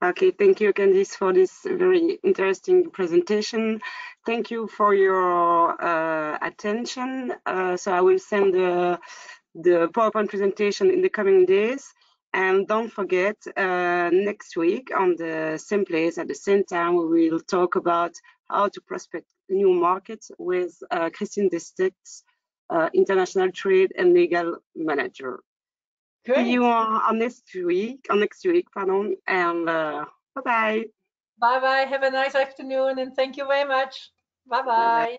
Okay, thank you, Candice, for this very interesting presentation. Thank you for your attention. So I will send the PowerPoint presentation in the coming days. And don't forget, next week on the same place at the same time, we will talk about how to prospect new markets with Christine Destex, International Trade and Legal Manager. Great. See you on next week, pardon, and bye-bye. Bye-bye. Have a nice afternoon, and thank you very much. Bye-bye.